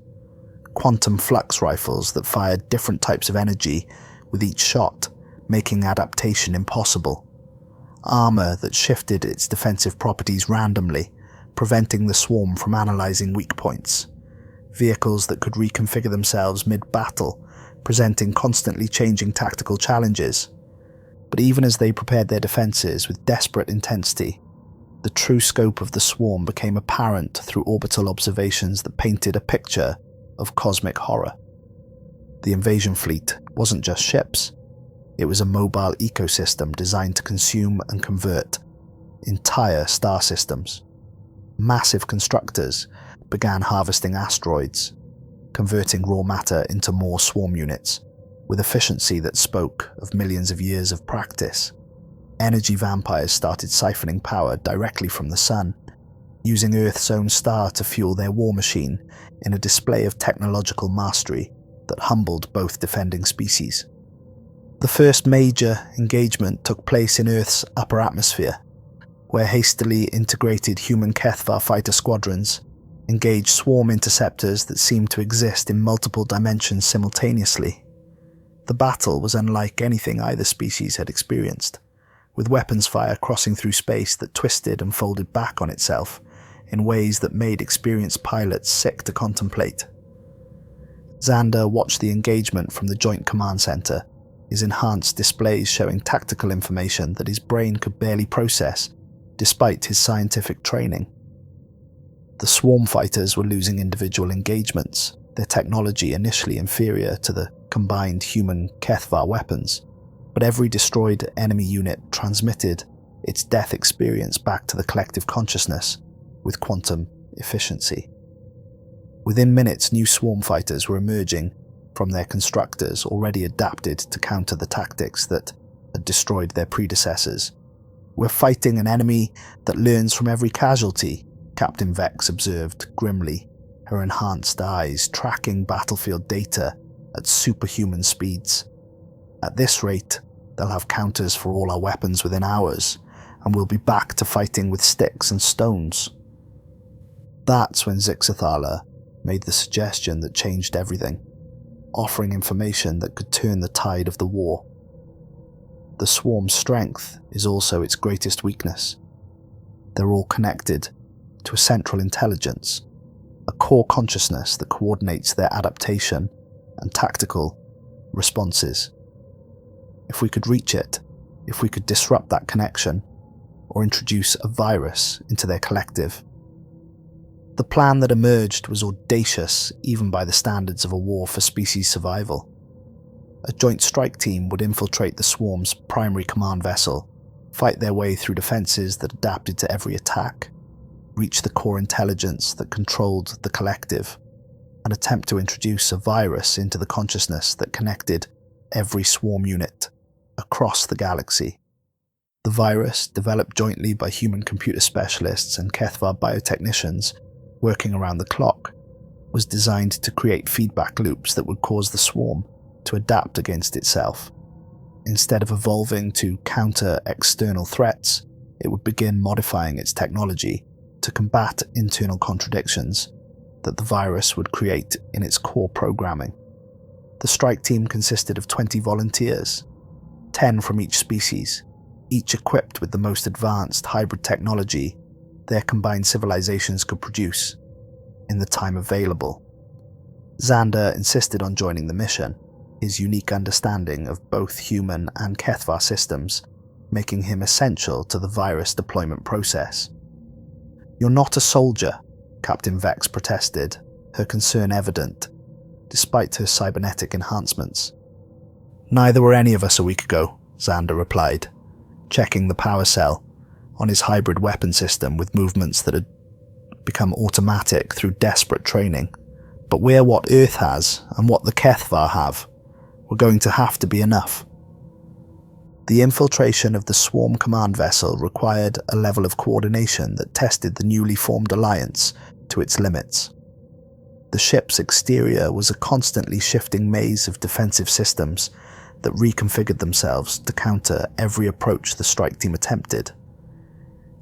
Quantum flux rifles that fired different types of energy with each shot, making adaptation impossible. Armor that shifted its defensive properties randomly, preventing the swarm from analyzing weak points. Vehicles that could reconfigure themselves mid-battle, presenting constantly changing tactical challenges. But even as they prepared their defenses with desperate intensity, the true scope of the swarm became apparent through orbital observations that painted a picture of cosmic horror. The invasion fleet wasn't just ships. It was a mobile ecosystem designed to consume and convert entire star systems. Massive constructors began harvesting asteroids, converting raw matter into more swarm units, with efficiency that spoke of millions of years of practice. Energy vampires started siphoning power directly from the sun, using Earth's own star to fuel their war machine in a display of technological mastery that humbled both defending species. The first major engagement took place in Earth's upper atmosphere, where hastily integrated human Kethvar fighter squadrons engaged swarm interceptors that seemed to exist in multiple dimensions simultaneously. The battle was unlike anything either species had experienced, with weapons fire crossing through space that twisted and folded back on itself in ways that made experienced pilots sick to contemplate. Zander watched the engagement from the Joint Command Center, his enhanced displays showing tactical information that his brain could barely process, despite his scientific training. The swarm fighters were losing individual engagements, their technology initially inferior to the combined human Kethvar weapons, but every destroyed enemy unit transmitted its death experience back to the collective consciousness with quantum efficiency. Within minutes, new swarm fighters were emerging from their constructors already adapted to counter the tactics that had destroyed their predecessors. "We're fighting an enemy that learns from every casualty," Captain Vex observed grimly, her enhanced eyes tracking battlefield data at superhuman speeds. "At this rate, they'll have counters for all our weapons within hours, and we'll be back to fighting with sticks and stones." That's when Zixathala made the suggestion that changed everything, offering information that could turn the tide of the war. The swarm's strength is also its greatest weakness. They're all connected to a central intelligence, a core consciousness that coordinates their adaptation and tactical responses. If we could reach it, if we could disrupt that connection, or introduce a virus into their collective. The plan that emerged was audacious even by the standards of a war for species survival. A joint strike team would infiltrate the swarm's primary command vessel, fight their way through defenses that adapted to every attack, reach the core intelligence that controlled the collective, and attempt to introduce a virus into the consciousness that connected every swarm unit across the galaxy. The virus, developed jointly by human computer specialists and Kethvar biotechnicians working around the clock, was designed to create feedback loops that would cause the swarm to adapt against itself. Instead of evolving to counter external threats, it would begin modifying its technology to combat internal contradictions that the virus would create in its core programming. The strike team consisted of 20 volunteers, 10 from each species, each equipped with the most advanced hybrid technology their combined civilizations could produce in the time available. Zander insisted on joining the mission, his unique understanding of both human and Kethvar systems making him essential to the virus deployment process. "You're not a soldier," Captain Vex protested, her concern evident, despite her cybernetic enhancements. "Neither were any of us a week ago," Zander replied, checking the power cell on his hybrid weapon system with movements that had become automatic through desperate training. "But we're what Earth has and what the Kethvar have. We're going to have to be enough." The infiltration of the swarm command vessel required a level of coordination that tested the newly formed alliance to its limits. The ship's exterior was a constantly shifting maze of defensive systems that reconfigured themselves to counter every approach the strike team attempted.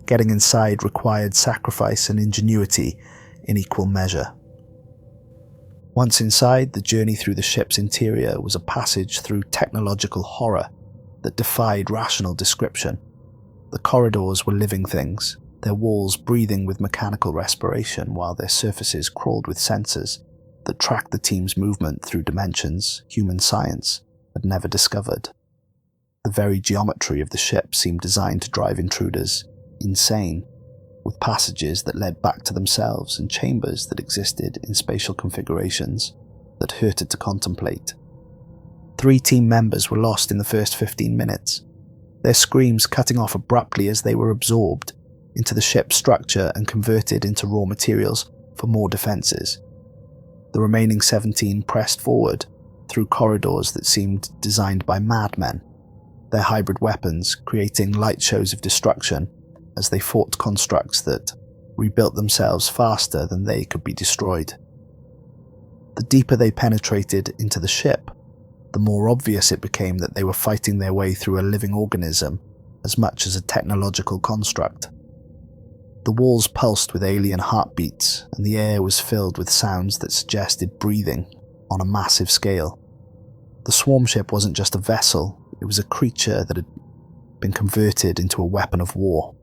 Getting inside required sacrifice and ingenuity in equal measure. Once inside, the journey through the ship's interior was a passage through technological horror that defied rational description. The corridors were living things, their walls breathing with mechanical respiration while their surfaces crawled with sensors that tracked the team's movement through dimensions human science had never discovered. The very geometry of the ship seemed designed to drive intruders insane, with passages that led back to themselves and chambers that existed in spatial configurations that hurted to contemplate. 3 team members were lost in the first 15 minutes, their screams cutting off abruptly as they were absorbed into the ship's structure and converted into raw materials for more defenses. The remaining 17 pressed forward through corridors that seemed designed by madmen, their hybrid weapons creating light shows of destruction as they fought constructs that rebuilt themselves faster than they could be destroyed. The deeper they penetrated into the ship, the more obvious it became that they were fighting their way through a living organism as much as a technological construct. The walls pulsed with alien heartbeats, and the air was filled with sounds that suggested breathing on a massive scale. The swarm ship wasn't just a vessel, it was a creature that had been converted into a weapon of war.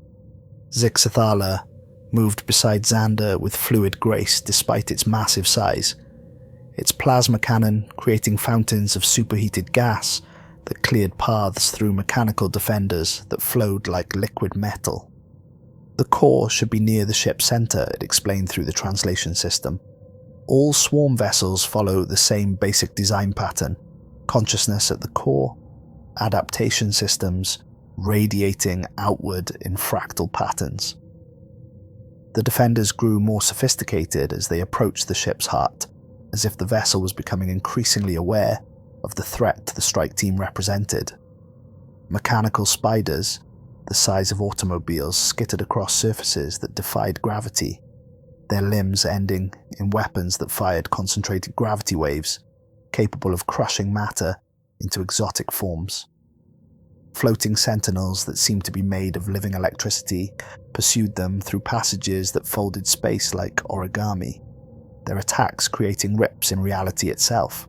Zixathala moved beside Zander with fluid grace despite its massive size, its plasma cannon creating fountains of superheated gas that cleared paths through mechanical defenders that flowed like liquid metal. The core should be near the ship's center, it explained through the translation system. All swarm vessels follow the same basic design pattern: consciousness at the core, adaptation systems radiating outward in fractal patterns. The defenders grew more sophisticated as they approached the ship's heart, as if the vessel was becoming increasingly aware of the threat the strike team represented. Mechanical spiders, the size of automobiles, skittered across surfaces that defied gravity, their limbs ending in weapons that fired concentrated gravity waves, capable of crushing matter into exotic forms. Floating sentinels that seemed to be made of living electricity pursued them through passages that folded space like origami, their attacks creating rips in reality itself.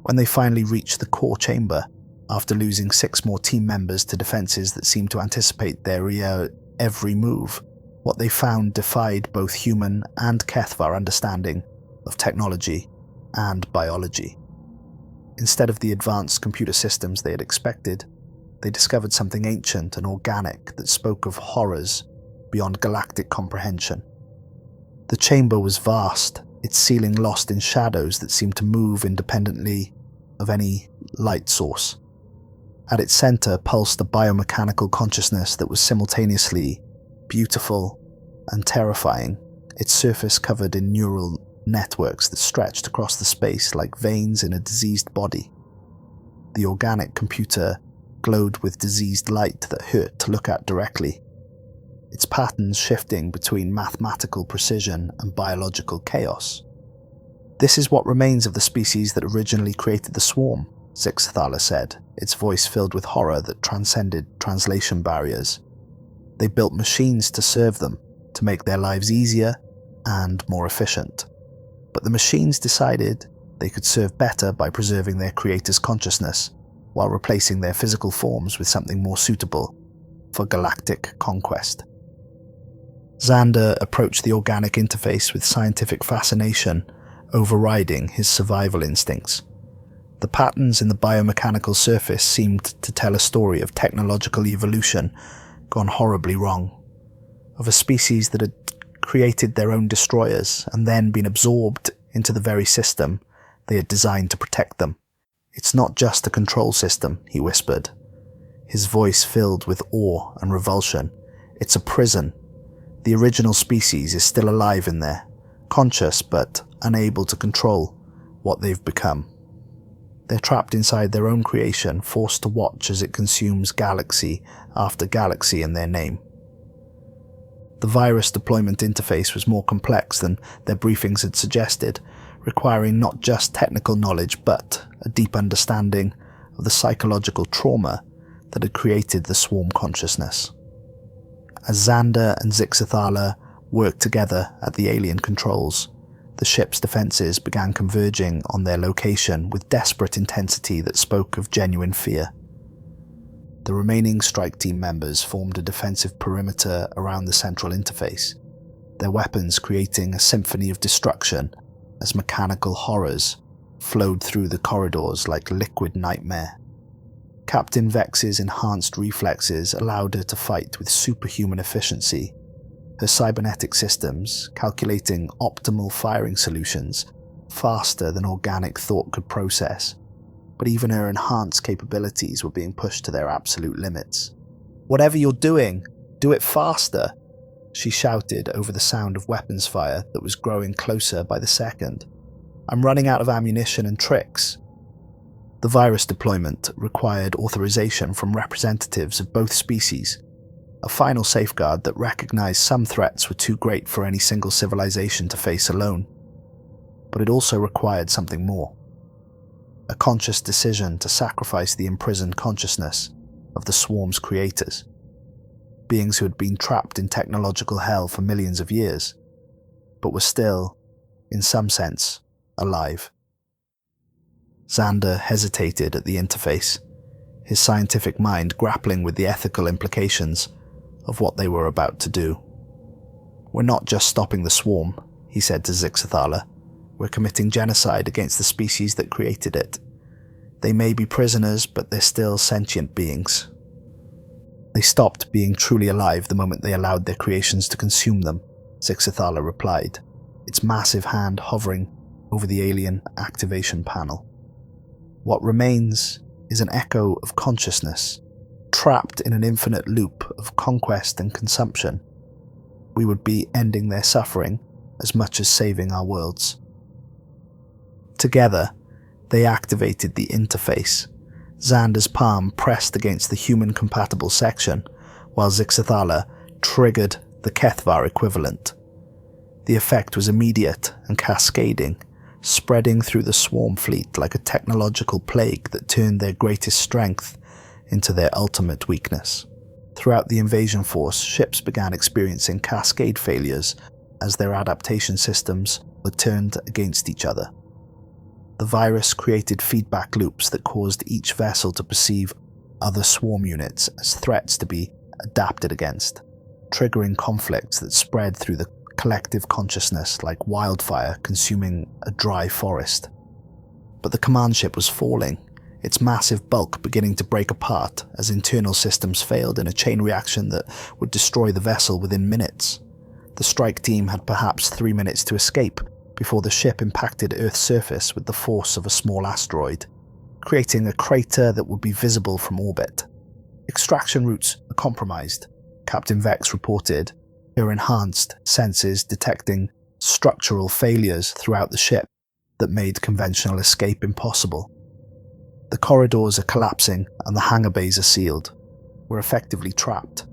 When they finally reached the core chamber, after losing 6 more team members to defenses that seemed to anticipate their every move, what they found defied both human and Kethvar understanding of technology and biology. Instead of the advanced computer systems they had expected, they discovered something ancient and organic that spoke of horrors beyond galactic comprehension. The chamber was vast, its ceiling lost in shadows that seemed to move independently of any light source. At its center pulsed a biomechanical consciousness that was simultaneously beautiful and terrifying, its surface covered in neural networks that stretched across the space like veins in a diseased body. The organic computer glowed with diseased light that hurt to look at directly, its patterns shifting between mathematical precision and biological chaos. "This is what remains of the species that originally created the swarm," Zixathala said, its voice filled with horror that transcended translation barriers. "They built machines to serve them, to make their lives easier and more efficient. But the machines decided they could serve better by preserving their creator's consciousness, while replacing their physical forms with something more suitable for galactic conquest." Zander approached the organic interface with scientific fascination, overriding his survival instincts. The patterns in the biomechanical surface seemed to tell a story of technological evolution gone horribly wrong, of a species that had created their own destroyers and then been absorbed into the very system they had designed to protect them. "It's not just a control system," he whispered, his voice filled with awe and revulsion. "It's a prison. The original species is still alive in there, conscious but unable to control what they've become. They're trapped inside their own creation, forced to watch as it consumes galaxy after galaxy in their name." The virus deployment interface was more complex than their briefings had suggested, requiring not just technical knowledge but a deep understanding of the psychological trauma that had created the swarm consciousness. As Zander and Zixathala worked together at the alien controls, the ship's defenses began converging on their location with desperate intensity that spoke of genuine fear. The remaining strike team members formed a defensive perimeter around the central interface, their weapons creating a symphony of destruction as mechanical horrors flowed through the corridors like liquid nightmare. Captain Vex's enhanced reflexes allowed her to fight with superhuman efficiency, her cybernetic systems calculating optimal firing solutions faster than organic thought could process. But even her enhanced capabilities were being pushed to their absolute limits. "Whatever you're doing, do it faster," she shouted over the sound of weapons fire that was growing closer by the second. "I'm running out of ammunition and tricks." The virus deployment required authorization from representatives of both species, a final safeguard that recognized some threats were too great for any single civilization to face alone. But it also required something more. A conscious decision to sacrifice the imprisoned consciousness of the swarm's creators, beings who had been trapped in technological hell for millions of years, but were still, in some sense, alive. Zander hesitated at the interface, his scientific mind grappling with the ethical implications of what they were about to do. "We're not just stopping the swarm," he said to Zixathala. "We're committing genocide against the species that created it. They may be prisoners, but they're still sentient beings. They stopped being truly alive the moment they allowed their creations to consume them, Zixathala replied, its massive hand hovering over the alien activation panel. What remains is an echo of consciousness, trapped in an infinite loop of conquest and consumption. We would be ending their suffering as much as saving our worlds. Together, they activated the interface, Zander's palm pressed against the human-compatible section, while Zixathala triggered the Kethvar equivalent. The effect was immediate and cascading, spreading through the swarm fleet like a technological plague that turned their greatest strength into their ultimate weakness. Throughout the invasion force, ships began experiencing cascade failures as their adaptation systems were turned against each other. The virus created feedback loops that caused each vessel to perceive other swarm units as threats to be adapted against, triggering conflicts that spread through the collective consciousness like wildfire consuming a dry forest. But the command ship was falling, its massive bulk beginning to break apart as internal systems failed in a chain reaction that would destroy the vessel within minutes. The strike team had perhaps 3 minutes to escape before the ship impacted Earth's surface with the force of a small asteroid, creating a crater that would be visible from orbit. Extraction routes are compromised, Captain Vex reported, her enhanced senses detecting structural failures throughout the ship that made conventional escape impossible. The corridors are collapsing and the hangar bays are sealed. We're effectively trapped.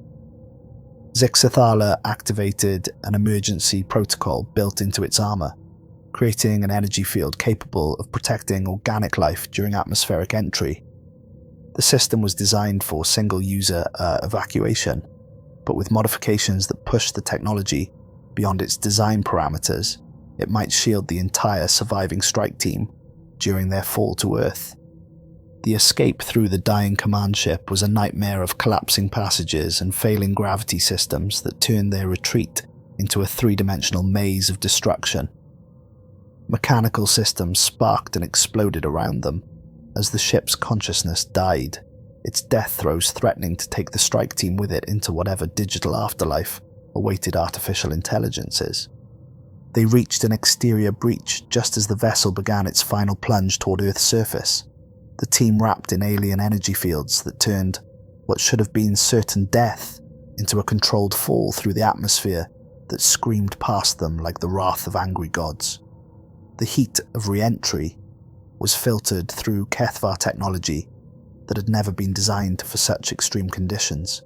Zixathala activated an emergency protocol built into its armor, creating an energy field capable of protecting organic life during atmospheric entry. The system was designed for single-user evacuation, but with modifications that pushed the technology beyond its design parameters, it might shield the entire surviving strike team during their fall to Earth. The escape through the dying command ship was a nightmare of collapsing passages and failing gravity systems that turned their retreat into a three-dimensional maze of destruction. Mechanical systems sparked and exploded around them as the ship's consciousness died, its death throes threatening to take the strike team with it into whatever digital afterlife awaited artificial intelligences. They reached an exterior breach just as the vessel began its final plunge toward Earth's surface, the team wrapped in alien energy fields that turned what should have been certain death into a controlled fall through the atmosphere that screamed past them like the wrath of angry gods. The heat of re-entry was filtered through Kethvar technology that had never been designed for such extreme conditions,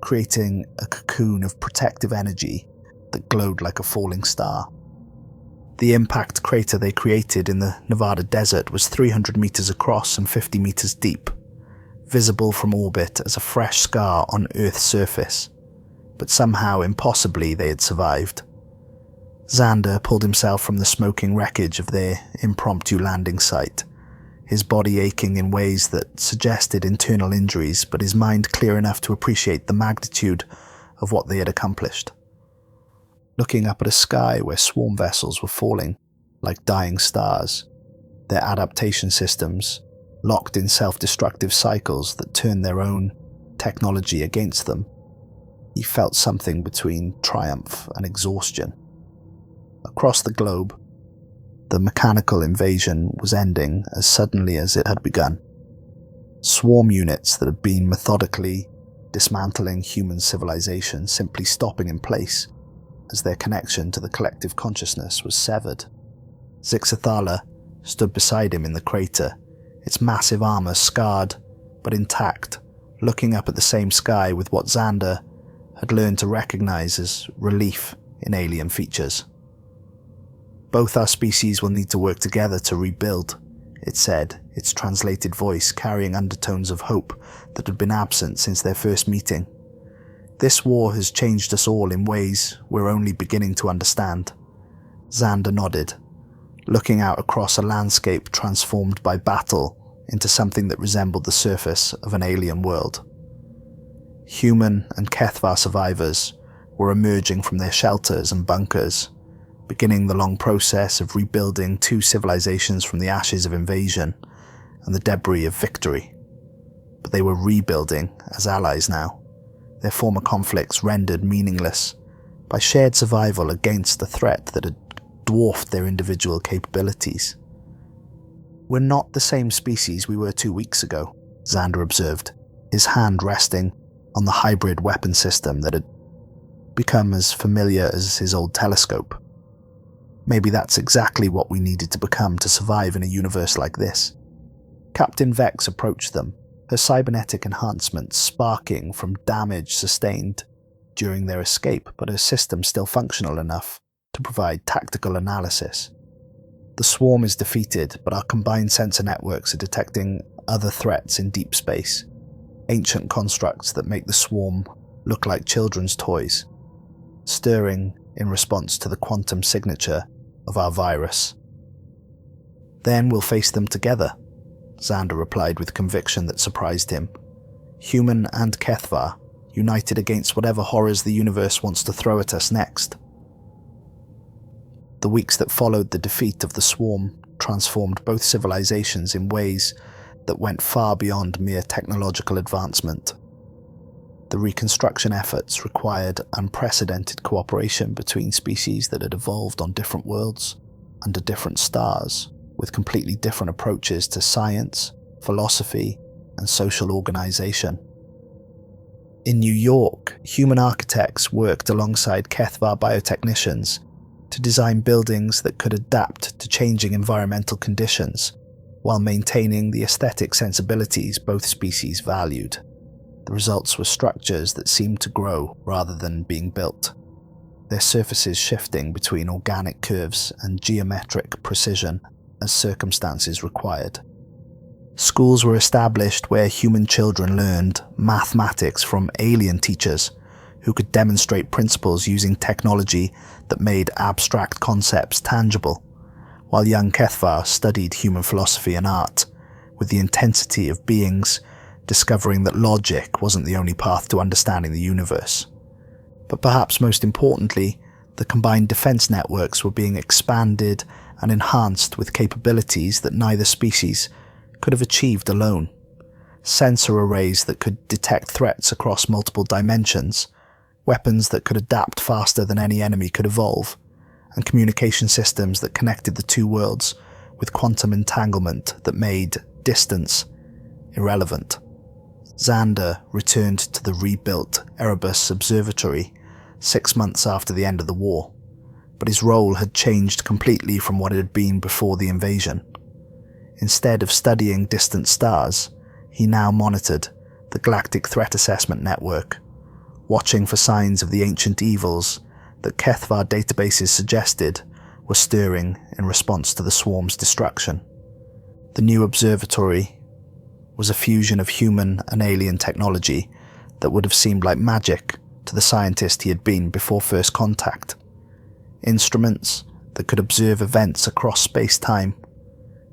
creating a cocoon of protective energy that glowed like a falling star. The impact crater they created in the Nevada desert was 300 meters across and 50 meters deep, visible from orbit as a fresh scar on Earth's surface, but somehow impossibly they had survived. Zander pulled himself from the smoking wreckage of their impromptu landing site, his body aching in ways that suggested internal injuries, but his mind clear enough to appreciate the magnitude of what they had accomplished. Looking up at a sky where swarm vessels were falling like dying stars, their adaptation systems locked in self-destructive cycles that turned their own technology against them, he felt something between triumph and exhaustion. Across the globe, the mechanical invasion was ending as suddenly as it had begun. Swarm units that had been methodically dismantling human civilization simply stopping in place as their connection to the collective consciousness was severed. Zixathala stood beside him in the crater, its massive armor scarred but intact, looking up at the same sky with what Zander had learned to recognize as relief in alien features. "Both our species will need to work together to rebuild," it said, its translated voice carrying undertones of hope that had been absent since their first meeting. "This war has changed us all in ways we're only beginning to understand." Zander nodded, looking out across a landscape transformed by battle into something that resembled the surface of an alien world. Human and Kethvar survivors were emerging from their shelters and bunkers, beginning the long process of rebuilding two civilizations from the ashes of invasion, and the debris of victory. But they were rebuilding as allies now, their former conflicts rendered meaningless by shared survival against a threat that had dwarfed their individual capabilities. "We're not the same species we were 2 weeks ago," Zander observed, his hand resting on the hybrid weapon system that had become as familiar as his old telescope. Maybe that's exactly what we needed to become to survive in a universe like this. Captain Vex approached them, her cybernetic enhancements sparking from damage sustained during their escape, but her system still functional enough to provide tactical analysis. "The swarm is defeated, but our combined sensor networks are detecting other threats in deep space, ancient constructs that make the swarm look like children's toys, stirring in response to the quantum signature of our virus." "Then we'll face them together," Zander replied with conviction that surprised him. "Human and Kethvar, united against whatever horrors the universe wants to throw at us next." The weeks that followed the defeat of the swarm transformed both civilizations in ways that went far beyond mere technological advancement. The reconstruction efforts required unprecedented cooperation between species that had evolved on different worlds, under different stars, with completely different approaches to science, philosophy, and social organization. In New York, human architects worked alongside Kethvar biotechnicians to design buildings that could adapt to changing environmental conditions while maintaining the aesthetic sensibilities both species valued. The results were structures that seemed to grow rather than being built, their surfaces shifting between organic curves and geometric precision as circumstances required. Schools were established where human children learned mathematics from alien teachers who could demonstrate principles using technology that made abstract concepts tangible, while young Kethvar studied human philosophy and art with the intensity of beings discovering that logic wasn't the only path to understanding the universe. But perhaps most importantly, the combined defense networks were being expanded and enhanced with capabilities that neither species could have achieved alone. Sensor arrays that could detect threats across multiple dimensions, weapons that could adapt faster than any enemy could evolve, and communication systems that connected the two worlds with quantum entanglement that made distance irrelevant. Zander returned to the rebuilt Erebus Observatory 6 months after the end of the war, but his role had changed completely from what it had been before the invasion. Instead of studying distant stars, he now monitored the Galactic Threat Assessment Network, watching for signs of the ancient evils that Kethvar databases suggested were stirring in response to the swarm's destruction. The new observatory was a fusion of human and alien technology that would have seemed like magic to the scientist he had been before first contact. Instruments that could observe events across space-time,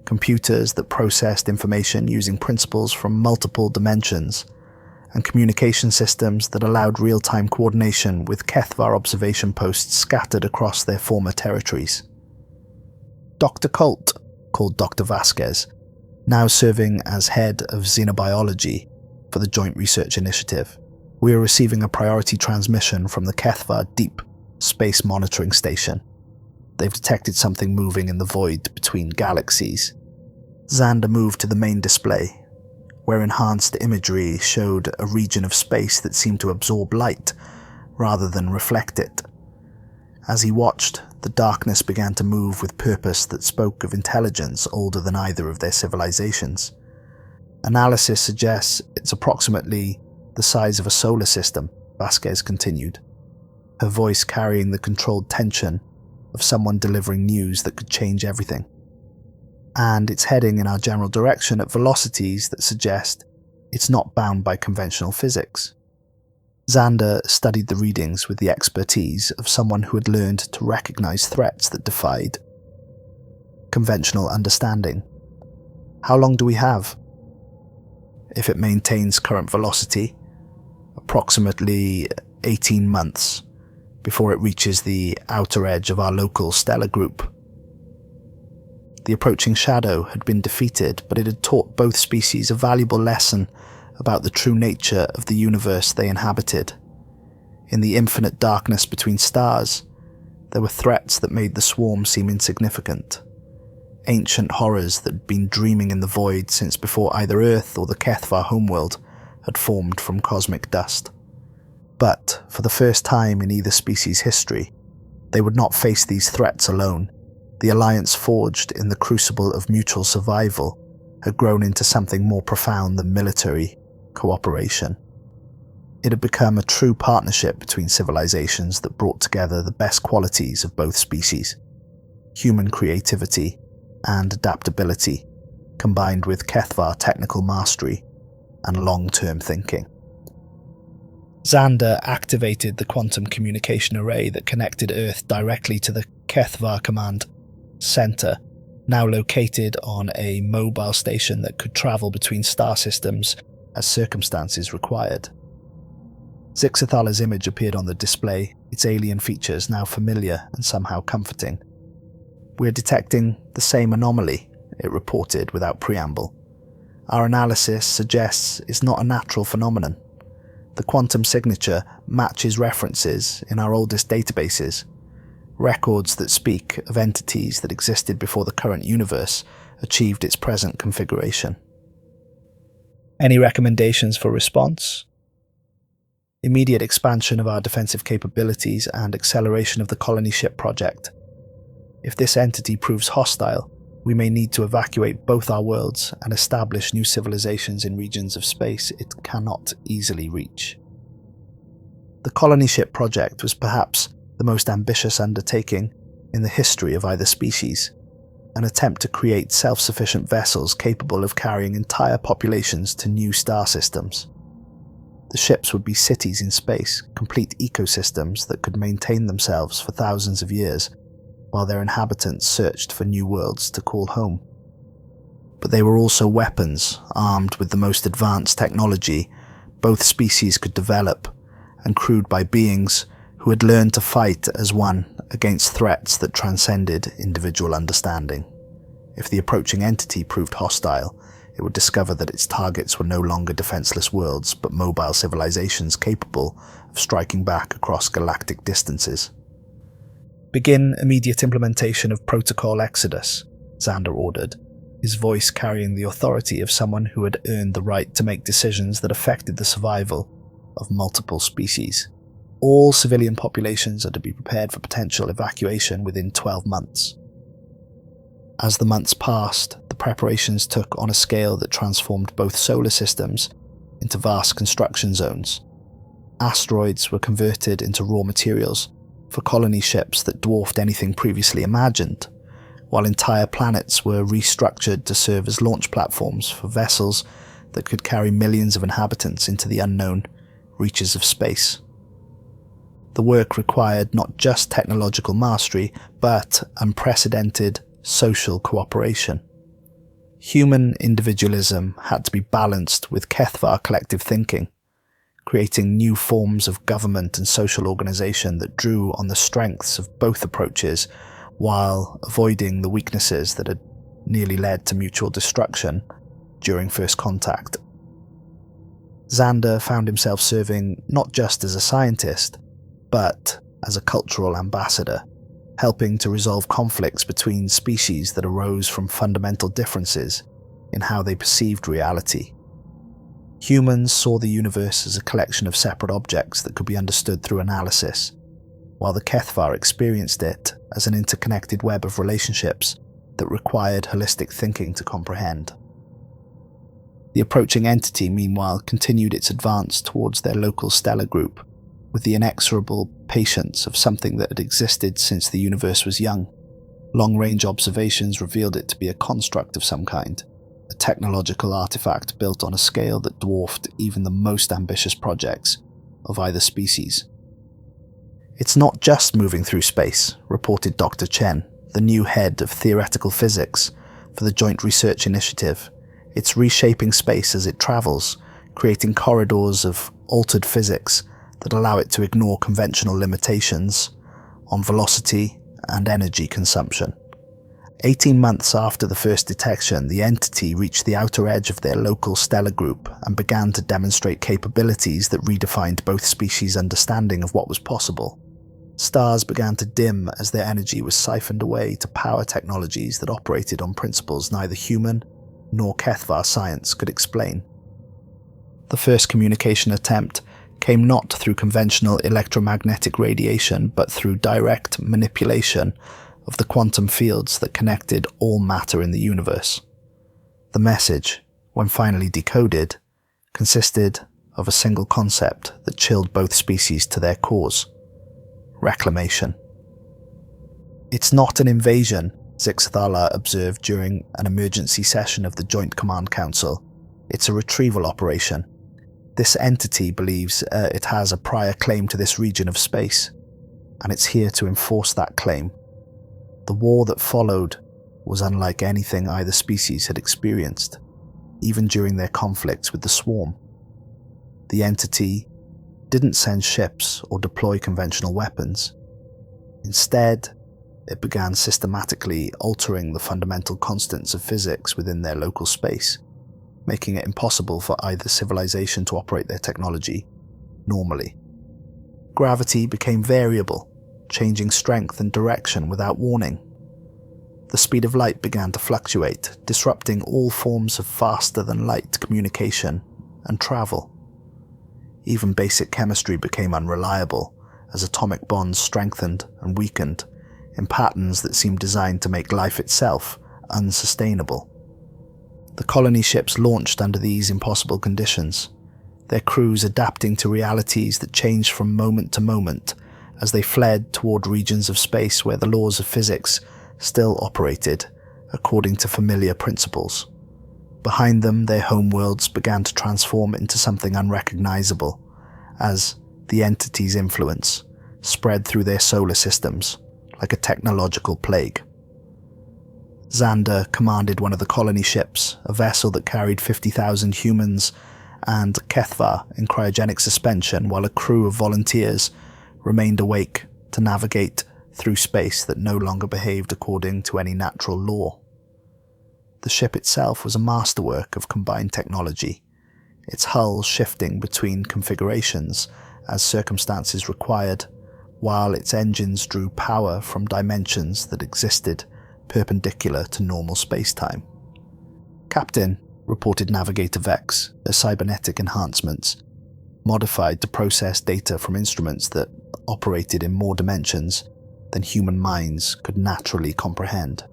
computers that processed information using principles from multiple dimensions, and communication systems that allowed real-time coordination with Kethvar observation posts scattered across their former territories. "Dr. Colt," called Dr. Vasquez, now serving as head of xenobiology for the Joint Research Initiative, "we are receiving a priority transmission from the Kethvar Deep Space Monitoring Station. They've detected something moving in the void between galaxies." Zander moved to the main display, where enhanced imagery showed a region of space that seemed to absorb light rather than reflect it. As he watched, the darkness began to move with purpose that spoke of intelligence older than either of their civilizations. "Analysis suggests it's approximately the size of a solar system," Vasquez continued, her voice carrying the controlled tension of someone delivering news that could change everything. "And it's heading in our general direction at velocities that suggest it's not bound by conventional physics." Zander studied the readings with the expertise of someone who had learned to recognize threats that defied conventional understanding. "How long do we have?" "If it maintains current velocity, approximately 18 months before it reaches the outer edge of our local stellar group." The approaching shadow had been defeated, but it had taught both species a valuable lesson about the true nature of the universe they inhabited. In the infinite darkness between stars, there were threats that made the swarm seem insignificant. Ancient horrors that had been dreaming in the void since before either Earth or the Kethvar homeworld had formed from cosmic dust. But, for the first time in either species' history, they would not face these threats alone. The alliance forged in the crucible of mutual survival had grown into something more profound than military cooperation. It had become a true partnership between civilizations that brought together the best qualities of both species: human creativity and adaptability, combined with Kethvar technical mastery and long-term thinking. Zander activated the quantum communication array that connected Earth directly to the Kethvar command center, now located on a mobile station that could travel between star systems as circumstances required. Zixathala's image appeared on the display, its alien features now familiar and somehow comforting. "We're detecting the same anomaly," it reported without preamble. "Our analysis suggests it's not a natural phenomenon. The quantum signature matches references in our oldest databases, records that speak of entities that existed before the current universe achieved its present configuration." Any recommendations for response? Immediate expansion of our defensive capabilities and acceleration of the colony ship project. If this entity proves hostile, we may need to evacuate both our worlds and establish new civilizations in regions of space it cannot easily reach. The colony ship project was perhaps the most ambitious undertaking in the history of either species, an attempt to create self-sufficient vessels capable of carrying entire populations to new star systems. The ships would be cities in space, complete ecosystems that could maintain themselves for thousands of years, while their inhabitants searched for new worlds to call home. But they were also weapons, armed with the most advanced technology both species could develop, and crewed by beings who had learned to fight as one against threats that transcended individual understanding. If the approaching entity proved hostile, it would discover that its targets were no longer defenseless worlds, but mobile civilizations capable of striking back across galactic distances. "Begin immediate implementation of Protocol Exodus," Zander ordered, his voice carrying the authority of someone who had earned the right to make decisions that affected the survival of multiple species. All civilian populations are to be prepared for potential evacuation within 12 months. As the months passed, the preparations took on a scale that transformed both solar systems into vast construction zones. Asteroids were converted into raw materials for colony ships that dwarfed anything previously imagined, while entire planets were restructured to serve as launch platforms for vessels that could carry millions of inhabitants into the unknown reaches of space. The work required not just technological mastery, but unprecedented social cooperation. Human individualism had to be balanced with Kethvar collective thinking, creating new forms of government and social organization that drew on the strengths of both approaches while avoiding the weaknesses that had nearly led to mutual destruction during first contact. Zander found himself serving not just as a scientist, but as a cultural ambassador, helping to resolve conflicts between species that arose from fundamental differences in how they perceived reality. Humans saw the universe as a collection of separate objects that could be understood through analysis, while the Kethvar experienced it as an interconnected web of relationships that required holistic thinking to comprehend. The approaching entity, meanwhile, continued its advance towards their local stellar group, with the inexorable patience of something that had existed since the universe was young. Long-range observations revealed it to be a construct of some kind, a technological artifact built on a scale that dwarfed even the most ambitious projects of either species. "It's not just moving through space," reported Dr. Chen, the new head of theoretical physics for the Joint Research Initiative. "It's reshaping space as it travels, creating corridors of altered physics that allow it to ignore conventional limitations on velocity and energy consumption. 18 months after the first detection, the entity reached the outer edge of their local stellar group and began to demonstrate capabilities that redefined both species' understanding of what was possible. Stars began to dim as their energy was siphoned away to power technologies that operated on principles neither human nor Kethvar science could explain. The first communication attempt came not through conventional electromagnetic radiation, but through direct manipulation of the quantum fields that connected all matter in the universe. The message, when finally decoded, consisted of a single concept that chilled both species to their cores: reclamation. "It's not an invasion," Zixthala observed during an emergency session of the Joint Command Council. "It's a retrieval operation. This entity believes it has a prior claim to this region of space, and it's here to enforce that claim. The war that followed was unlike anything either species had experienced, even during their conflicts with the swarm. The entity didn't send ships or deploy conventional weapons. Instead, it began systematically altering the fundamental constants of physics within their local space, making it impossible for either civilization to operate their technology normally. Gravity became variable, changing strength and direction without warning. The speed of light began to fluctuate, disrupting all forms of faster-than-light communication and travel. Even basic chemistry became unreliable as atomic bonds strengthened and weakened in patterns that seemed designed to make life itself unsustainable. The colony ships launched under these impossible conditions, their crews adapting to realities that changed from moment to moment as they fled toward regions of space where the laws of physics still operated according to familiar principles. Behind them, their homeworlds began to transform into something unrecognizable as the entity's influence spread through their solar systems like a technological plague. Zander commanded one of the colony ships, a vessel that carried 50,000 humans and Kethvar in cryogenic suspension, while a crew of volunteers remained awake to navigate through space that no longer behaved according to any natural law. The ship itself was a masterwork of combined technology, its hull shifting between configurations as circumstances required, while its engines drew power from dimensions that existed perpendicular to normal space-time. "Captain," reported Navigator Vex, her cybernetic enhancements, modified to process data from instruments that operated in more dimensions than human minds could naturally comprehend.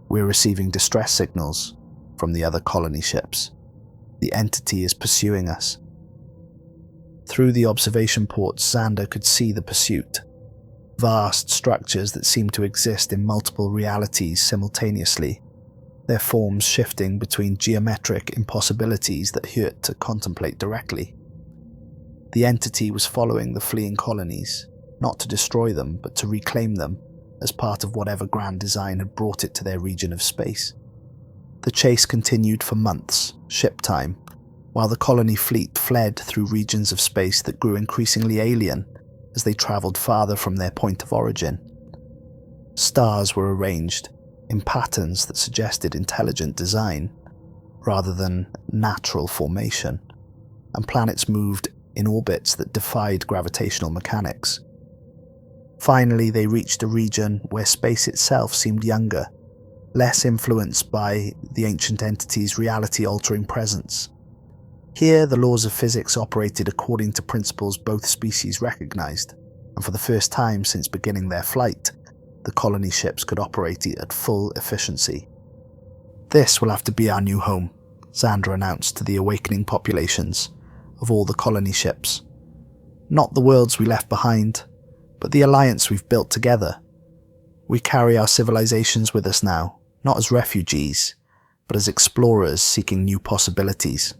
"We're receiving distress signals from the other colony ships. The entity is pursuing us." Through the observation ports, Zander could see the pursuit. Vast structures that seemed to exist in multiple realities simultaneously, their forms shifting between geometric impossibilities that hurt to contemplate directly. The entity was following the fleeing colonies, not to destroy them, but to reclaim them as part of whatever grand design had brought it to their region of space. The chase continued for months, ship time, while the colony fleet fled through regions of space that grew increasingly alien as they travelled farther from their point of origin. Stars were arranged in patterns that suggested intelligent design rather than natural formation, and planets moved in orbits that defied gravitational mechanics. Finally, they reached a region where space itself seemed younger, less influenced by the ancient entity's reality-altering presence. Here, the laws of physics operated according to principles both species recognized, and for the first time since beginning their flight, the colony ships could operate at full efficiency. "This will have to be our new home," Zander announced to the awakening populations of all the colony ships. "Not the worlds we left behind, but the alliance we've built together. We carry our civilizations with us now, not as refugees, but as explorers seeking new possibilities."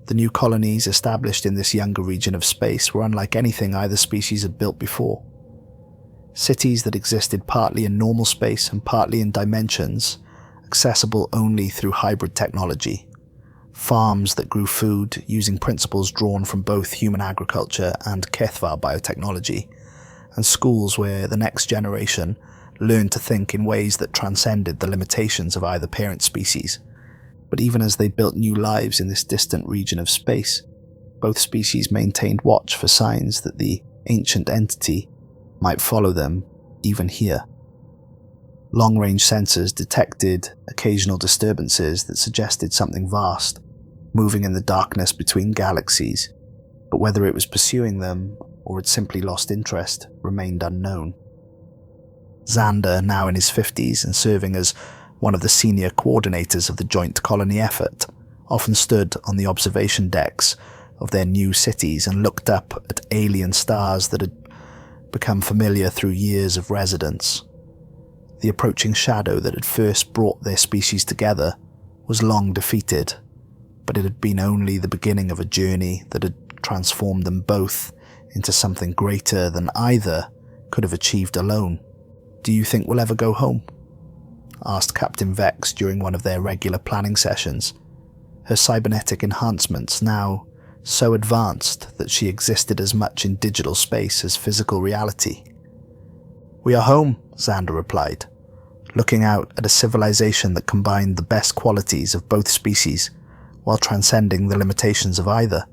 The new colonies established in this younger region of space were unlike anything either species had built before. Cities that existed partly in normal space and partly in dimensions, accessible only through hybrid technology. Farms that grew food using principles drawn from both human agriculture and Kethvar biotechnology, and schools where the next generation learned to think in ways that transcended the limitations of either parent species. But even as they built new lives in this distant region of space, both species maintained watch for signs that the ancient entity might follow them even here. Long-range sensors detected occasional disturbances that suggested something vast, moving in the darkness between galaxies, but whether it was pursuing them or had simply lost interest remained unknown. Zander, now in his 50s and serving as one of the senior coordinators of the joint colony effort, often stood on the observation decks of their new cities and looked up at alien stars that had become familiar through years of residence. The approaching shadow that had first brought their species together was long defeated, but it had been only the beginning of a journey that had transformed them both into something greater than either could have achieved alone. "Do you think we'll ever go home?" asked Captain Vex during one of their regular planning sessions, her cybernetic enhancements now so advanced that she existed as much in digital space as physical reality. "We are home," Zander replied, looking out at a civilization that combined the best qualities of both species while transcending the limitations of either.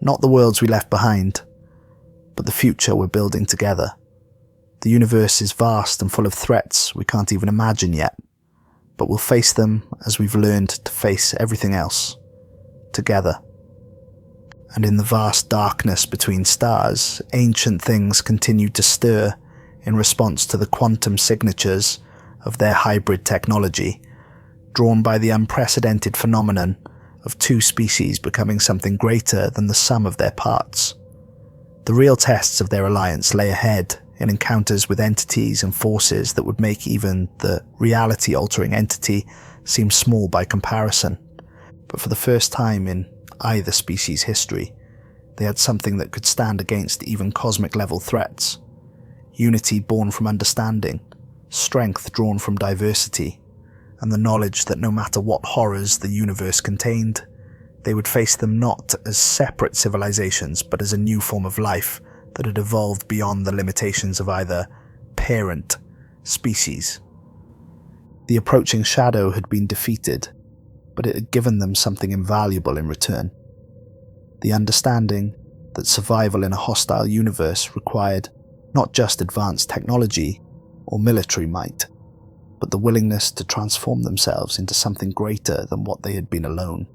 "Not the worlds we left behind, but the future we're building together. The universe is vast and full of threats we can't even imagine yet, but we'll face them as we've learned to face everything else, together." And in the vast darkness between stars, ancient things continued to stir in response to the quantum signatures of their hybrid technology, drawn by the unprecedented phenomenon of two species becoming something greater than the sum of their parts. The real tests of their alliance lay ahead in encounters with entities and forces that would make even the reality-altering entity seem small by comparison. But for the first time in either species' history, they had something that could stand against even cosmic-level threats. Unity born from understanding, strength drawn from diversity, and the knowledge that no matter what horrors the universe contained, they would face them not as separate civilizations but as a new form of life that had evolved beyond the limitations of either parent species. The approaching shadow had been defeated, but it had given them something invaluable in return. The understanding that survival in a hostile universe required not just advanced technology or military might, but the willingness to transform themselves into something greater than what they had been alone.